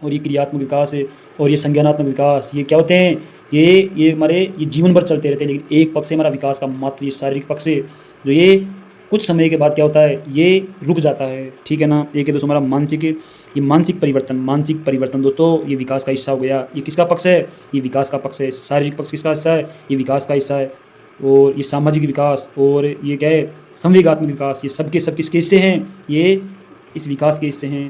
और ये क्रियात्मक विकास है और ये संज्ञानात्मक विकास, ये क्या होते हैं, ये हमारे ये जीवन भर चलते रहते हैं। लेकिन एक पक्ष है हमारा विकास का, मात्र ये शारीरिक पक्ष है, जो ये कुछ समय के बाद क्या होता है, ये रुक जाता है, ठीक है ना। एक है दोस्तों हमारा ये मानसिक परिवर्तन दोस्तों, ये विकास का हिस्सा हो गया। ये किसका पक्ष है, ये विकास का पक्ष है। शारीरिक पक्ष किसका हिस्सा है, ये विकास का हिस्सा है। और ये सामाजिक विकास और ये क्या है, संवेगात्मक विकास, ये सब किसके हिस्से हैं, ये इस विकास के हिस्से हैं,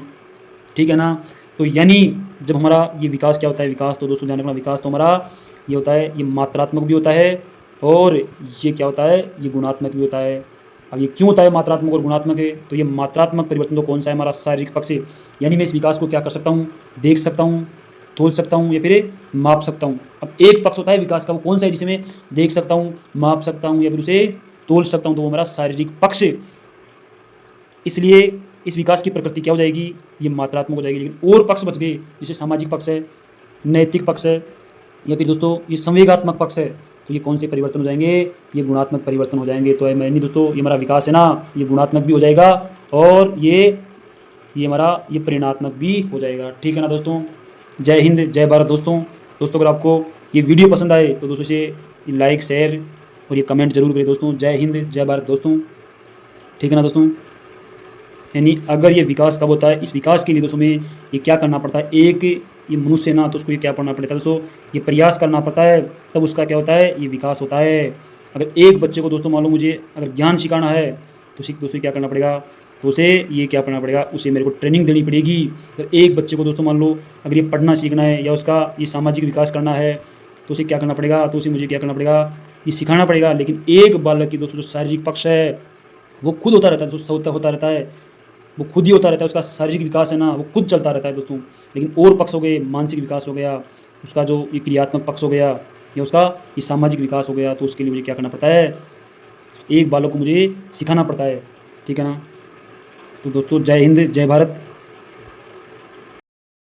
ठीक है ना। तो यानी जब हमारा ये विकास क्या होता है, विकास तो दोस्तों ध्यान रखना, विकास तो हमारा ये होता है, ये मात्रात्मक भी होता है और ये क्या होता है, ये गुणात्मक भी होता है। अब ये क्यों होता है मात्रात्मक और गुणात्मक है, तो ये मात्रात्मक परिवर्तन तो कौन सा है, हमारा शारीरिक पक्ष है। यानी मैं इस विकास को क्या कर सकता हूँ, देख सकता हूँ, तोल सकता हूँ या फिर माप सकता हूँ। अब एक पक्ष होता है विकास का, वो कौन सा है, जिसे मैं देख सकता हूँ, माप सकता हूँ या फिर उसे तोल सकता हूँ, तो वो मेरा शारीरिक पक्ष है। इसलिए इस विकास की प्रकृति क्या हो जाएगी, ये मात्रात्मक हो जाएगी। लेकिन और पक्ष बच गए, जैसे सामाजिक पक्ष है, नैतिक पक्ष है या फिर दोस्तों ये संवेगात्मक पक्ष है, तो ये कौन से परिवर्तन हो जाएंगे, ये गुणात्मक परिवर्तन हो जाएंगे। तो मैंने दोस्तों ये हमारा विकास है ना, ये गुणात्मक भी हो जाएगा और ये हमारा ये परिणात्मक भी हो जाएगा, ठीक है ना दोस्तों। जय हिंद, जय भारत दोस्तों। अगर आपको ये वीडियो पसंद आए तो दोस्तों से लाइक, शेयर और ये कमेंट जरूर करें दोस्तों। जय हिंद, जय भारत दोस्तों, ठीक है ना दोस्तों। यानी अगर ये विकास कब होता है, इस विकास के लिए दोस्तों में ये क्या करना पड़ता है, एक ये मनुष्य ना, तो उसको ये क्या पढ़ना पड़ता है दोस्तों, ये प्रयास करना पड़ता है, तब उसका क्या होता है, ये विकास होता है। अगर एक बच्चे को दोस्तों मान लो मुझे अगर ज्ञान सिखाना है तो दोस्तों क्या करना पड़ेगा, तो उसे ये क्या करना पड़ेगा, उसे मेरे को ट्रेनिंग देनी पड़ेगी। अगर एक बच्चे को दोस्तों मान लो अगर ये पढ़ना सीखना है या उसका ये सामाजिक विकास करना है तो उसे क्या करना पड़ेगा, तो उसे मुझे क्या करना पड़ेगा, ये सिखाना पड़ेगा। लेकिन एक बालक की दोस्तों जो शारीरिक पक्ष है वो खुद होता रहता है दोस्तों, होता रहता है, वो खुद ही होता रहता है, उसका शारीरिक विकास है ना वो खुद चलता रहता है दोस्तों। लेकिन और पक्ष हो गए, मानसिक विकास हो गया, उसका जो ये क्रियात्मक पक्ष हो गया या उसका ये सामाजिक विकास हो गया, तो उसके लिए मुझे क्या करना पड़ता है, एक बालक को मुझे सिखाना पड़ता है। ठीक है ना। तो दोस्तों जय हिंद, जय भारत।